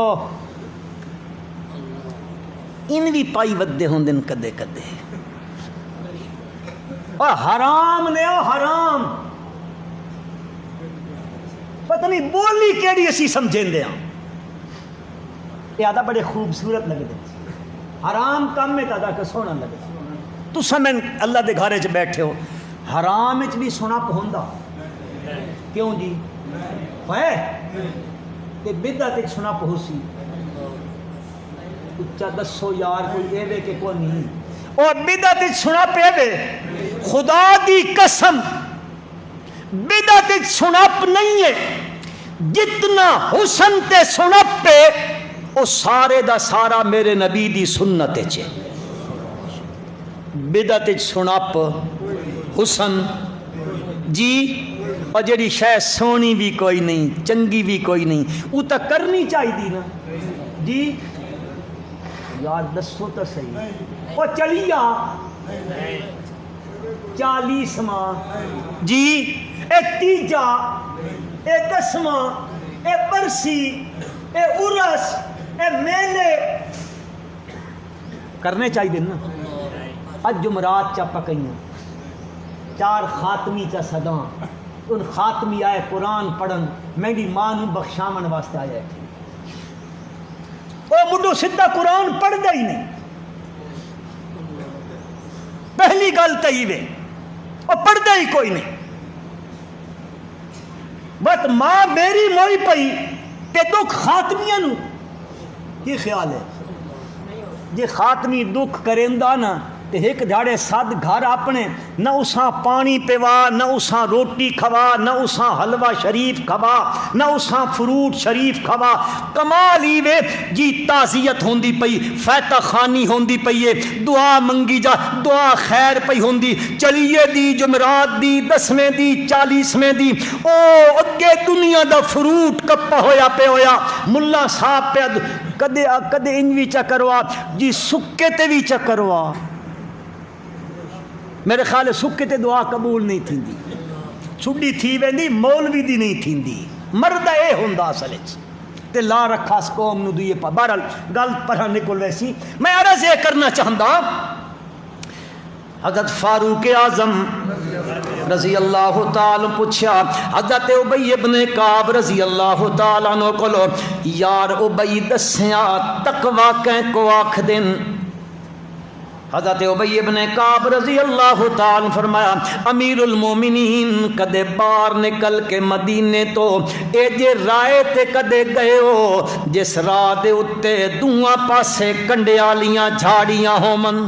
ان بھی پائی ودے ہوندے کدے کدے، او حرام نے، او حرام پتہ نہیں بولی کیڑی اسی سمجھیں دے ہاں، یہ آدھا بڑے خوبصورت لگ دے، حرام کام میں تادا کہ سونا لگ دے، تو سمیں اللہ دے گھارے چ بیٹھے ہو، حرام اچ بھی سونا پہندا کیوں جی ہے تے بدعت اچ سونا پہوسی، اچھا دسو یار کوئی ایوے کہ کوئی نہیں، اور بدعت اچ سونا پہ وے، خدا دی قسم بدعت اچ سنپ نہیں ہے، جتنا حسن تے سنپ پہ او سارے دا سارا میرے نبی دی سنت چے، بدعت اچ سنپ حسن جی، اور جڑی شے سونی بھی کوئی نہیں چنگی بھی کوئی نہیں وہ تو کرنی چاہیے نا جی، یار دسو تو صحیح، وہ چلیا 40واں جی، اے تیجا، اے 10واں، اے برسی، اے عرس، اے میلے کرنے چاہیے نا، اج جمعرات چا پکئیاں 4 خاتمی چا صداں، ان خاتمی آئے قرآن پڑھن میری ماں نو بخشامن واسطے آیا ہے، او مڈو سدھا قرآن پڑھ دا ہی نہیں، پہلی گل تو ہی وے او پڑھ دا ہی کوئی نہیں، بس ماں میری موئی پئی تے دکھ خاتمیاں نو کی خیال ہے، جے خاتمی دکھ کریندا نا تے ایک دھاڑے 7 گھر اپنے نہ اساں پانی پیوا، نہ اساں روٹی کھوا، نہ اساں حلوہ شریف کھوا، نہ اساں فروٹ شریف کھوا، کمال ہی وے جی، تعزیت ہوندی پئی، فیتہ خانی ہوندی پئی ہے، دعا منگی جا، دعا خیر پئی ہوندی، چلیے دی جمعرات دی 10ویں دی 40ویں دی، او اگے دنیا دا فروٹ کپا ہویا پہ ہویا، ملا صاحب پہ کدے انوی چا کروا جی، سکے تے بھی چا کروا، میرے خیال سکے تے دعا قبول نہیں تھیندی، چھڑی تھی ویندی مولوی دی نہیں تھیندی، مرد اے ہوندا اصل وچ تے لا رکھا اس قوم نو دوئے پا، بہرحال گل پڑھا نکل ویسی، میں عرض یہ کرنا چاہندا حضرت فاروق اعظم رضی اللہ تعالی پوچھا حضرت ابی ابن کعب رضی اللہ تعالی عنہ کولو، یار ابی دسیا تقوی کہیں کو آکھ دین؟ حضرت ابی ابن کعب رضی اللہ تعالی فرمایا، امیر المومنین کدے باہر نکل کے مدینے تو اے جے رائے تے کدے گئے ہو جس راہ دے اتے دوواں پاسے کنڈیالیاں جھاڑیاں ہومن،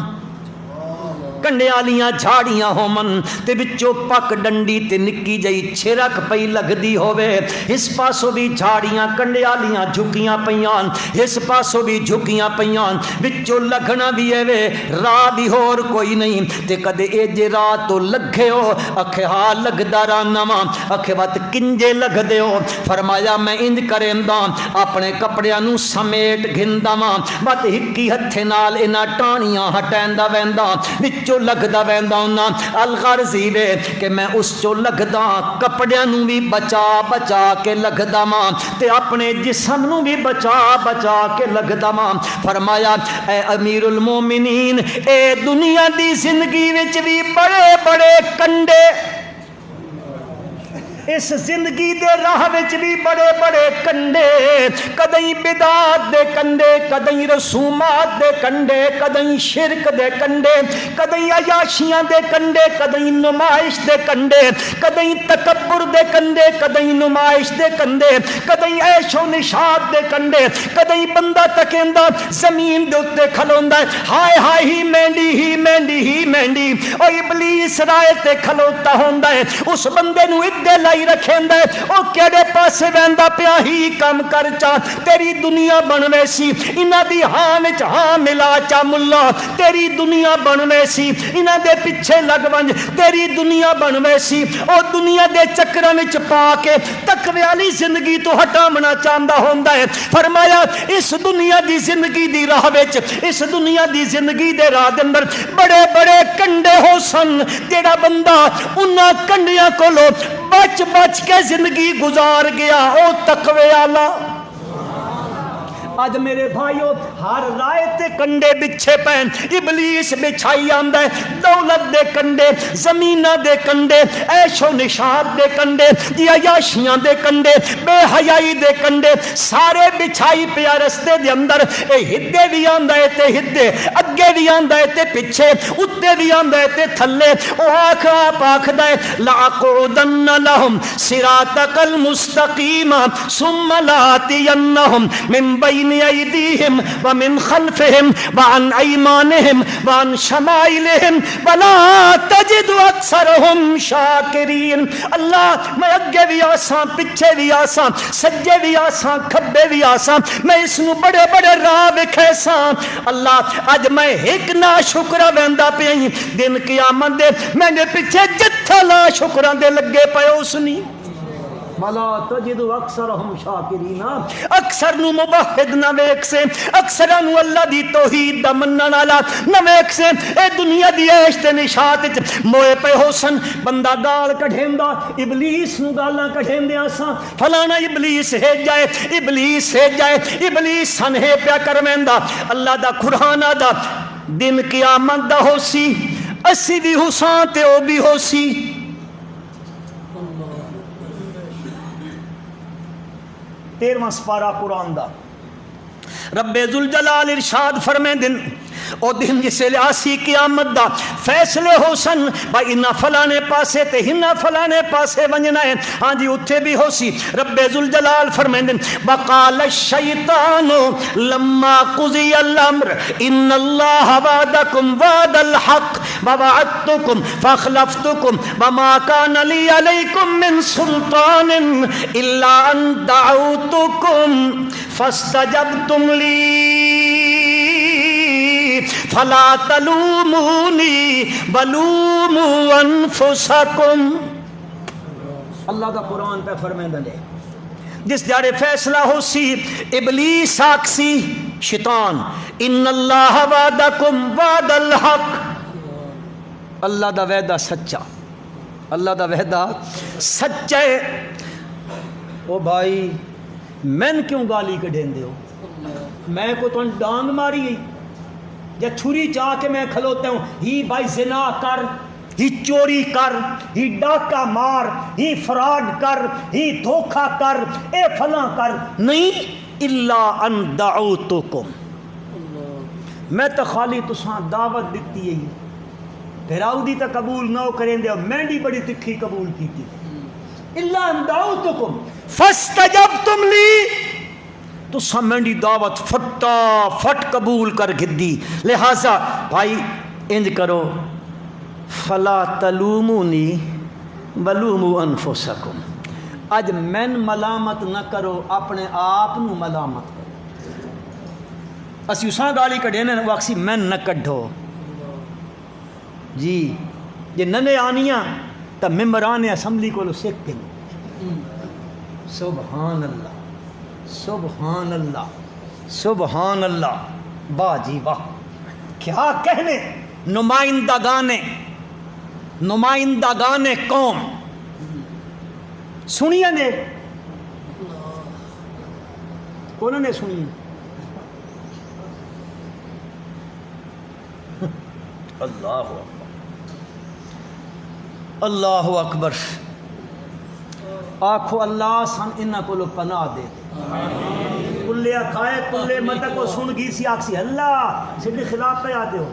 کنڈے والیاں جھاڑیاں ہومن تے وچوں پک ڈنڈی تے نکی جئی چھرک پئی لگدی ہووے، اس پاسوں بھی جھاڑیاں کنڈے والیاں جھکیاں پیاں، اس پاسوں بھی جھکیاں پیاں، وچوں لگنا بھی ایوے راہ بھی ہور کوئی نہیں تے کدے اے جے راہ تو لگے ہو اکھے ہاں لگدا رہنا وا اکھے وت کنجے لگ دے ہو۔ فرمایا میں انج کریندا اپنے کپڑیاں نو سمیٹ گھندا وا بت ہکی ہتھے نال انہاں ٹانیاں ہٹیندا ویندا وچوں لگدا ویندا ہونا، الغرض وے کہ میں اس چوں لگدا کپڑیاں نو بھی بچا بچا کے لگدا وا تے اپنے جسم نو بھی بچا بچا کے لگدا وا۔ فرمایا اے امیر المومنین اے دنیا دی زندگی وچ بھی بڑے بڑے کنڈے، اس زندگی دے راہ وچ بھی بڑے بڑے کنڈے، کدیں بدعات دے کنڈے، کدیں رسومات دے کنڈے، کدیں شرک دے کنڈے، کدیں عیاشیاں دے کنڈے، کدیں نمائش دے کنڈے، کدیں تکبر دے کنڈے، کدیں نمائش دے کنڈے، کدیں عیش و نشاط دے کنڈے، کدیں بندہ تکیندا زمین دے اوتے کھلوندا ہے ہائے ہائے ہی مہندی ہی مہندی ہی مہندی، او ابلیس رائے تے کھلوتا ہوندا ہے، اس بندے نو ادے لائی رکھیندا ہے او کیڑے پاسے ویندا پیا ہی کم کر چا تیری دنیا بنوے سی، انہاں دی ہاں وچ ہاں ملا چا ملا تیری دنیا بنوے سی، انہاں دے پیچھے لگ ونج تیری دنیا بنوے سی، او دنیا دے چکراں وچ پا کے تقوی والی زندگی تو ہٹاونا چاہندا ہوندا ہے۔ فرمایا اس دنیا دی زندگی دی راہ وچ، اس دنیا دی زندگی دے راہ دے اندر بڑے بڑے کنڈے ہو سن، جیڑا بندہ انہاں کنڈیاں کولو بچ بچ کے زندگی گزار گیا او تقوی والا۔ آج میرے بھائیو ہر رائے تے کنڈے بچھے پین، ابلیس بچھائی آندا ہے دولت دے کنڈے، زمینہ دے کنڈے، عیش و نشاط دے کنڈے، عیاشیاں دے کنڈے، بے حیائی دے کنڈے، سارے بچھائی پیا رستے دے اندر، اے ہدے بھی آندا ہے تے ہدے اگے بھی آندا ہے تے پیچھے، اتے بھی آندا ہے تے تھلے، او آکھ آپ آکھدا ہے لَأَقْعُدَنَّ لَهُمْ صِرَاطَكَ الْمُسْتَقِيمَ ثُمَّ لَآتِيَنَّهُمْ مِنْ بَيْنِ أيديهم ومن خلفهم وعن أيمانهم وعن شمائلهم ولا تجد أكثرهم شاكرين۔ اللہ میں اگے بھی آساں پچھے بھی آساں سجے بھی آساں کھبے بھی آساں، میں اس نو بڑے بڑے راہ وکھے ساں، اللہ اج میں ایک نا شکر ویندا پئی دن قیامت دے میرے پیچھے جتھا لا شکراں دے لگے پئے اس نہیں وَلَا تَجِدُ أَكْثَرَهُمْ شَاكِرِينَ۔ اکثر نو موحد نہ ویکھ سے، اکثر نو اللہ دی توحید دا منن والا نہ ویکھ سے، اے دنیا دی عیش تے نشاط وچ موئے پے ہو سن۔ بندہ گال کڈھیندا ابلیس نو گالاں کڈھیندیاں ساں، فلانا ابلیس ہے جائے ابلیس ہے جائے ابلیس سن ہے پیا کرویندا۔ اللہ دا قرآن دا دن قیامت دا ہو سی، اسی بھی حساں تے او بھی ہو سی۔ 13واں سپارہ قرآن دا رب ذوالجلال ارشاد فرمے دن او دن جسے لیاسی قیامت دا فیصلے ہو سن بھائی انہا فلانے پاسے تے ہنہ فلانے پاسے ونجنا ہے، ہاں جی اتھے بھی ہو سی۔ رب ذوالجلال فرمے دن وقال الشیطان لما قضی الامر ان اللہ وعدکم وعد الحق ووعدتکم فاخلفتکم وما کان لی علیکم من سلطان الا ان دعوتکم فاستجبتم لی فلا تلومونی ولوموا انفسکم۔ اللہ کا قرآن پہ فرمیندہ لے جس جاڑے فیصلہ ہو سی ابلیس آکسی شیطان ان اللہ وعدکم وعد الحق، اللہ دا وعدہ سچا، اللہ دا وعدہ سچا ہے۔ او بھائی میں کیوں گالی کڈھین دے ہو؟ میں کو تو ڈانگ ماری گئی یا چھری چاہ کے میں کھلوتا ہوں ہی بھائی زنا کر، ہی چوری کر، ہی ڈاکہ مار، ہی فراڈ کر، ہی دھوکہ کر، اے فلاں کر، نہیں الا ان دعوتکم، میں تو خالی تساں دعوت دیتی ہے پھراؤ دی تا قبول نہ کریں دے، میں بھی بڑی تکھی قبول کی تھی، الا ان دعوتکم فاستجبتم لی، تو سمجھی دعوت فٹا فٹ قبول کر گدی، لہذا بھائی انج کرو فلا تلومونی ولوموا انفسکم، اج میں ملامت نہ کرو، اپنے آپ نو ملامت کرو۔ اسی اساں گالی کڈے نے واکسی میں نہ کڈھو جی، جے ننے آنیاں تا ممبران اسمبلی کو سکھ کے سبحان اللہ سبحان اللہ سبحان اللہ، واہ جی واہ، کیا کہنے، نمائندگان قوم سنیے نے، کون نے سنی؟ اللہ اکبر اللہ اکبر، آکھو اللہ سن انہاں کو پناہ دے دے، کلے کھائے کلے مت کو سن گی سی آکسی اللہ سیدھے خلاف پہ آتے ہو،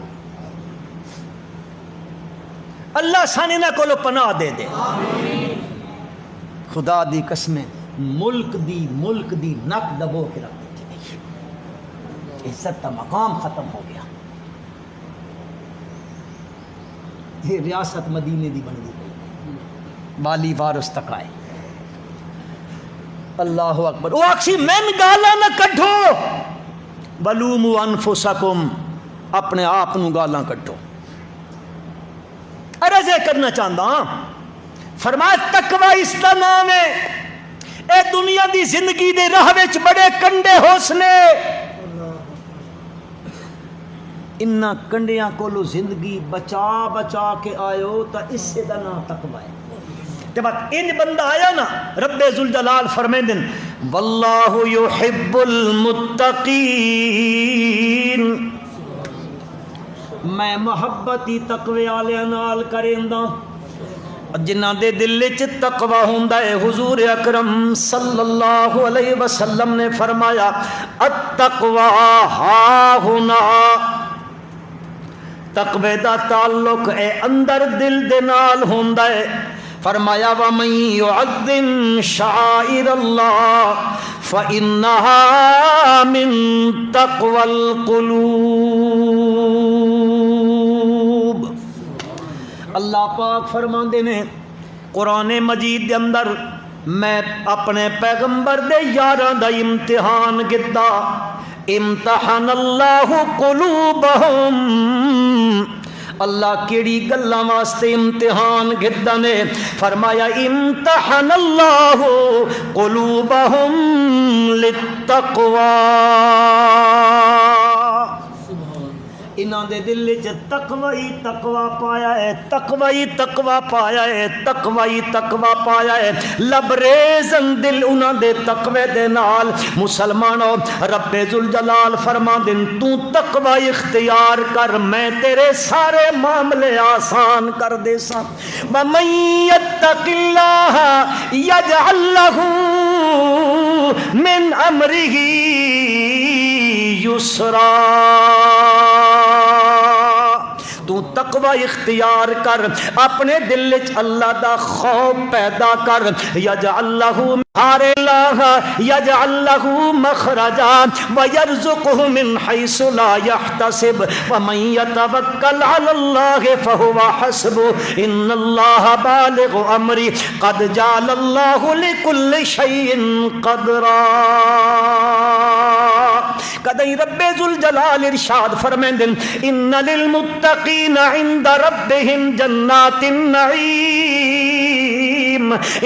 اللہ سن انہاں کو پناہ دے دے۔ خدا دی قسمیں ملک دی نک دبو کے رکھ دیتی گئی، عزت کا مقام ختم ہو گیا، یہ ریاست مدینے دی بن گئی، بالی وارث تک آئے۔ اللہ اکبر، وہ آکسی میں گالا نہ کڈھو، بلوموا انفسکم، اپنے آپ نو گالاں کڈھو۔ عرض کرنا چاہتا ہوں، فرمایا تقوی اس دا نام ہے، اے دنیا دی زندگی دے راہ وچ بڑے کنڈے ہوسنے، انہاں کنڈیاں کولو زندگی بچا بچا کے آئیو تا اس سے دا نام تقوی ہے۔ تے بعد ان بندہ آیا نا، رب ذوالجلال فرمیندن واللہ یحب المتقین، میں محبتی تقوی والے نال کریندا، جنہاں دے دل وچ تقوی ہوندا ہے۔ حضور اکرم صلی اللہ علیہ وسلم نے فرمایا التقوی ہا ہنا، تقوی دا تعلق اے اندر دل دے نال ہوندا ہے۔ فرمایا وَمَن يُعَظِّمْ شَعَائِرَ اللَّهِ فَإِنَّهَا مِن تَقْوَى الْقُلُوبِ۔ اللہ پاک فرماندے نے قرآن مجید دے اندر، میں اپنے پیغمبر دے یاراں دا امتحان کیتا، امتحان اللہ قلوبہم، اللہ کیڑی گلاں واسطے امتحان گھدا نے، فرمایا امتحان اللہ قلوبہم للتقوی، انہاں دے دل وچ تقوی پایا ہے، تقوی پایا ہے، تقوی پایا ہے، لبریزن دل انہاں دے تقوی دے نال۔ مسلمانوں، رب ذوالجلال فرماندن تو تقوی اختیار کر، میں تیرے سارے معاملے آسان کر دے سا۔ وَمَن يَتَّقِ اللَّهَ يَجْعَل لَّهُ مِنْ أَمْرِهِ يُسْرًا، تو تقوی اختیار کر، اپنے دل وچ اللہ دا خوف پیدا کر، یجعل لہ یجعل لہ مخرجا ویرزقہ من حیث لا یحتسب ومن یتوکل علی اللہ فہو حسبہ ان اللہ بالغ امری قد جعل اللہ لکل شیء قدرا۔ کدی رب ذوالجلال ارشاد فرمیندن ان للمتقین عند ربهم جنات النعیم،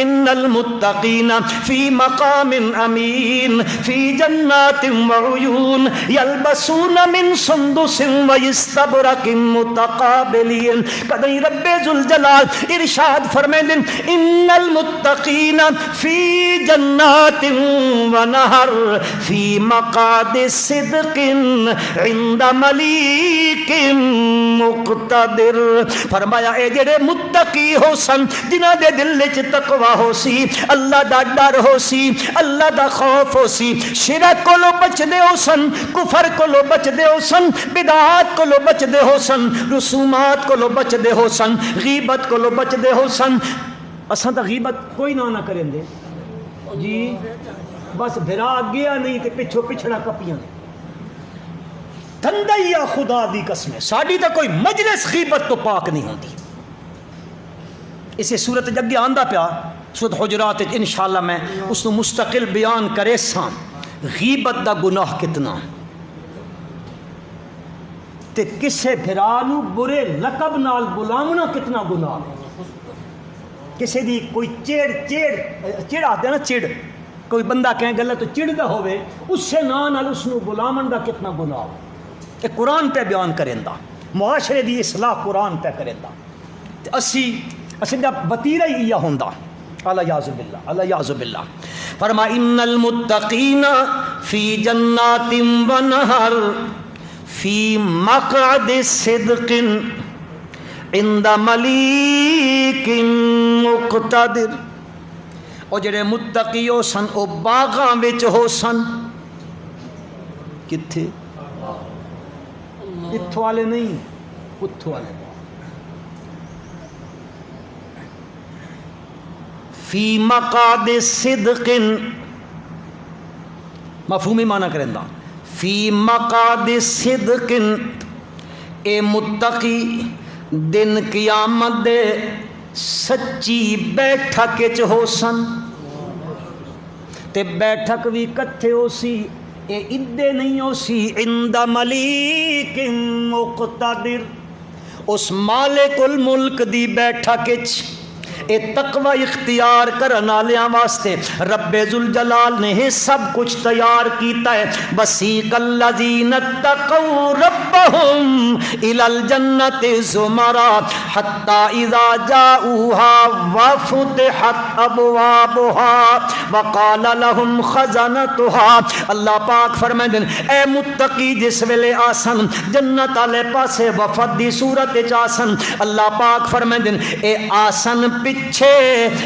ان المتقین فی مقام امین فی جنات وعیون یلبسون من سندس واستبرق متقابلین۔ کدی رب ذوالجلال ارشاد فرمیندن ان المتقین فی جنات ونہر فی مقعد صدق عند ملیک مقتدر۔ فرمایا اے جڑے متقی ہو سن، جنہاں دے دل وچ تقوی ہو سی، اللہ دا ڈر ہو سی، اللہ دا خوف ہو سی، شرک کولو بچدے ہو سن، کفر کولو بچدے ہو سن، بدعات کولو بچدے ہو سن، رسومات کولو بچدے ہو سن، غیبت کولو بچدے ہو سن۔ اساں تا غیبت کوئی نہ کریں دے جی، بس بھرا گیا نہیں تے پچھو پچھڑا کپیاں دھندیا خدا دی قسم، ساڈی تا کوئی مجلس غیبت تو پاک نہیں ہوندی۔ اسے صورت جگہ آندا پیا صورت حجرات انشاءاللہ میں اس کو مستقل بیان کرے ساں غیبت دا گناہ کتنا تے کسے بھرانو برے لقب نال بلاونا کتنا گناہ کسے دی کوئی چڑ آتے ہیں نا چڑ کوئی بندہ کہیں گلہ تو چڑ دا ہوئے اس سے نال اس نو بلاون دا کتنا گناہ کہ قرآن پہ بیان کریں دا معاشرے دی اصلاح قرآن پہ کریں دا اسی دا بطیرہ ہی یہ ہوندہ اللہ یعذ باللہ اللہ یعذ باللہ فرما ان المتقین فی جنات و نہر فی مقعد صدق عند ملیک مقتدر او جڑے متقی ہو سن او باغاں وچ ہو سن کتھے اتھوں والے نہیں اتھوں والے فی مقعد صدق مفہومی معنی کرندہ فی مقعد صدق اے متقی دن قیامت دے سچی بیٹھک وچ ہو سن تے بیٹھک بھی کتھے ہو سی اے ادے نہیں ہو سی عند ملیک مقتدر اس مالک الملک دی بیٹھک وچ اے تقوی اختیار کرن والیاں واسطے رب ذوالجلال نے سب کچھ تیار کیتا ہے وسیق الذین اتقوا ربهم الی الجنۃ زمرا حتی اذا جاؤوها وفتحت ابوابها وقال لهم خزنتها اللہ پاک فرمائیں اے متقی جس ویلے آسن جنت والے پاسے وفد دی صورت وچ آسن اللہ پاک فرمائیں اے آسن پیچھے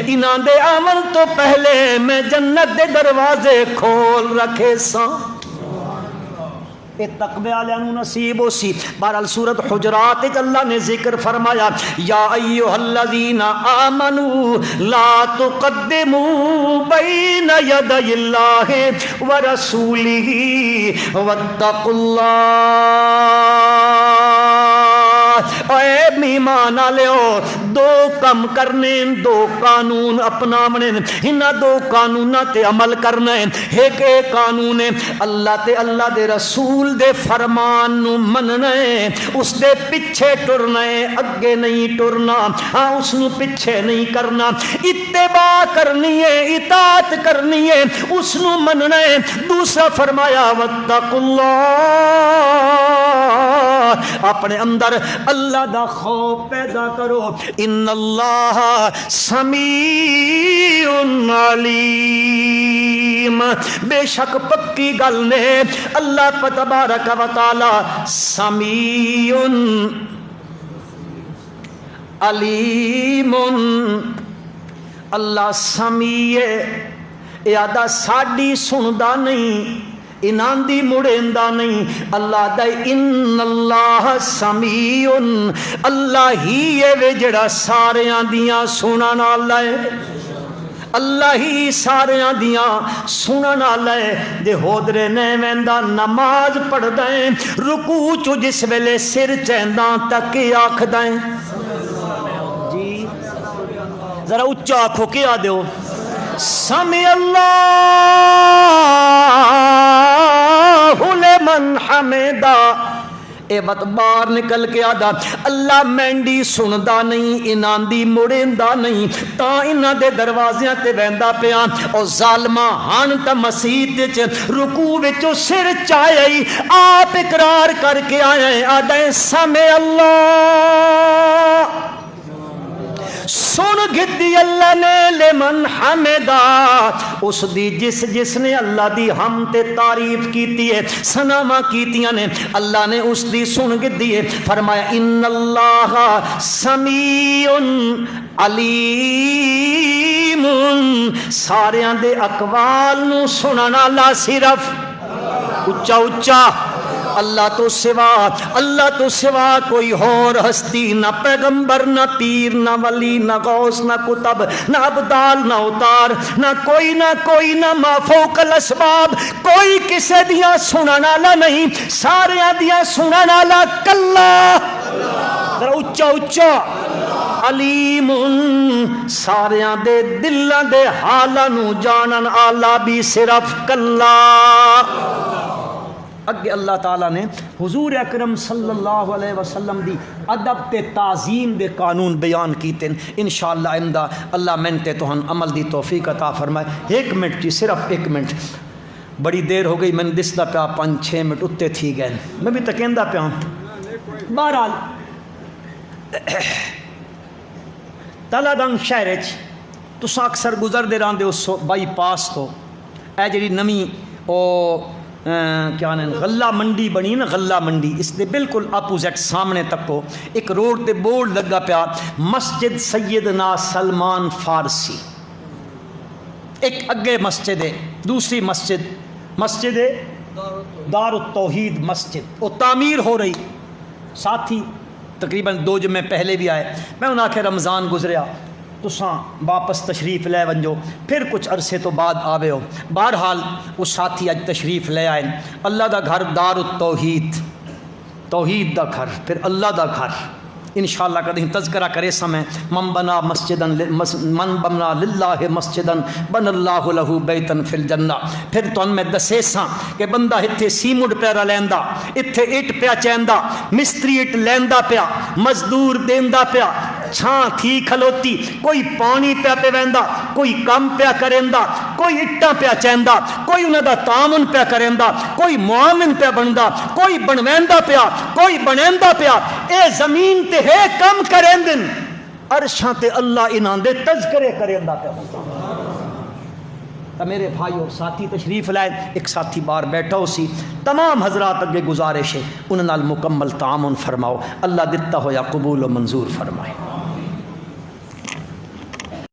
انہاں دے آمن تو پہلے میں جنت دے دروازے کھول رکھے ساں اے تقوی والے نو نصیب ہو سی بہرحال سورۃ حجرات وچ اللہ نے ذکر فرمایا یا ایھا الذین آمنوا لا تقدموا بین یدی اللہ ورسولہ واتقوا اللہ اے ایمان والےو دو کم کرنے دو قانون اپناونے انہاں دو قانوناں تے عمل کرنا ہے ایک اے قانون ہے اللہ تے اللہ دے رسول دے فرمان نو مننا ہے اس دے پیچھے ٹرنا ہے اگے نہیں ٹرنا ہاں اس نو پیچھے نہیں کرنا اتباع کرنی ہے اطاعت کرنی ہے اس نو مننا ہے دوسرا فرمایا واتقوا اللہ اپنے اندر اللہ دا خوف پیدا کرو ان اللہ سمیع علیم بے شک پکی گل نے اللہ تبارک و تعالی سمیع علیم اللہ سمیع یادا ساڈی سندا نہیں انہاں دی مڑیندا نہیں اللہ دا ان اللہ سمیع اللہ ہی ہے جڑا ساریاں دیاں سنن والا ہے اللہ ہی ساریاں دیاں سنن والا ہے دے ہودرے نے ویندا نماز پڑھدا ہے رکوع چ جس ویلے سر چیندا تک آکھدا ہے جی ذرا اونچا آکھو کیا دیو سمع اللہ لمن حمدا اے بات باہر نکل کے آدھا اللہ مینڈی سندا نہیں انہاں دی مڑیندا نہیں تا انہاں دے دروازیاں تے ویندا پیا او ظالما ہن تا مسجد وچ رکوع وچ سر چائی آپ اقرار کر کے آئے آدھا سمع اللہ سن گدی اللہ نے لمن حمدا اس دی جس نے اللہ دی حمد تے تعریف کیتی ہے سناواں کیتیاں نے اللہ نے اس دی سن گدی ہے فرمایا ان اللہ سمیع علیم ساریاں دے اقوال نو سنن والا صرف اچا اچا اللہ تو سوا کوئی اور ہستی نہ پیغمبر نہ پیر نہ ولی نہ غوث نہ کتب نہ ابدال نہ اتار نہ کوئی نہ مافوق الاسباب کوئی کسے دیاں سنن والا نہیں ساریاں دیاں سنن والا کلا ذرا اچا اچا علیم ساریاں دے دلاں دے حالاں نو جانن والا بھی صرف کلا۔ اگے اللہ تعالیٰ نے حضور اکرم صلی اللہ علیہ وسلم دی ادب تے تعظیم دے قانون بیان کیتے ہیں۔ انشاءاللہ آئندہ اللہ من تے توہن عمل دی توفیق عطا فرمائے۔ 1 منٹ جی، صرف 1 منٹ، بڑی دیر ہو گئی، میں دسدا پیا 5-6 منٹ اتے تھی گئے، میں بھی تکیندا پیا ہوں۔ بہرحال تلادنگ شہر تساں اکثر گزردے رہندے اس بائی پاس تو، اے جڑی نویں او کیا نام غلہ منڈی بنی نا، غلہ منڈی، اس دے بالکل اپوزٹ سامنے تک کو ایک روڈ تے بورڈ لگا پیا مسجد سیدنا سلمان فارسی، ایک اگے مسجد ہے، دوسری مسجد دار التوحید مسجد، وہ تعمیر ہو رہی، ساتھی تقریباً 2 جمعے پہلے بھی آئے، میں انہاں کے رمضان گزریا تساں واپس تشریف لے ونجو، پھر کچھ عرصے تو بعد آوے ہو۔ بہرحال وہ ساتھی اج تشریف لے آئے، اللہ دا گھر دار التوحید، توحید دا گھر، پھر اللہ دا گھر، انشاءاللہ کدیں تذکرہ کرے سمیں من بنا للہ مسجدن بن اللہ لہو بیتن فی الجنہ۔ پھر تو میں دسے ساں کہ بندہ اتھے سیمنٹ پیرا لیندا، اتھے اٹ پیا چیندا، مستری اٹ لیندا پیا، مزدور دیندا پیا، چھاں تھی کھلوتی، کوئی پانی پیا ویندا، کوئی کم پیا کریندا، کوئی اٹاں پیا چیندا، کوئی انہاں دا تعاون پیا کریندا، کوئی معاون پیا بندا، کوئی بنویندا پیا، کوئی بنیندا پیا، اے زمین تے ہے کم کریندن، عرشاں تے اللہ انہاں دے تذکرے کریندا پیا۔ تو میرے بھائی اور ساتھی تشریف لائے، ایک ساتھی بار بیٹھا ہو سی، تمام حضرات اگے گزارش ہے انہاں نال مکمل تعاون فرماؤ، اللہ دتا ہویا قبول و منظور فرمائے۔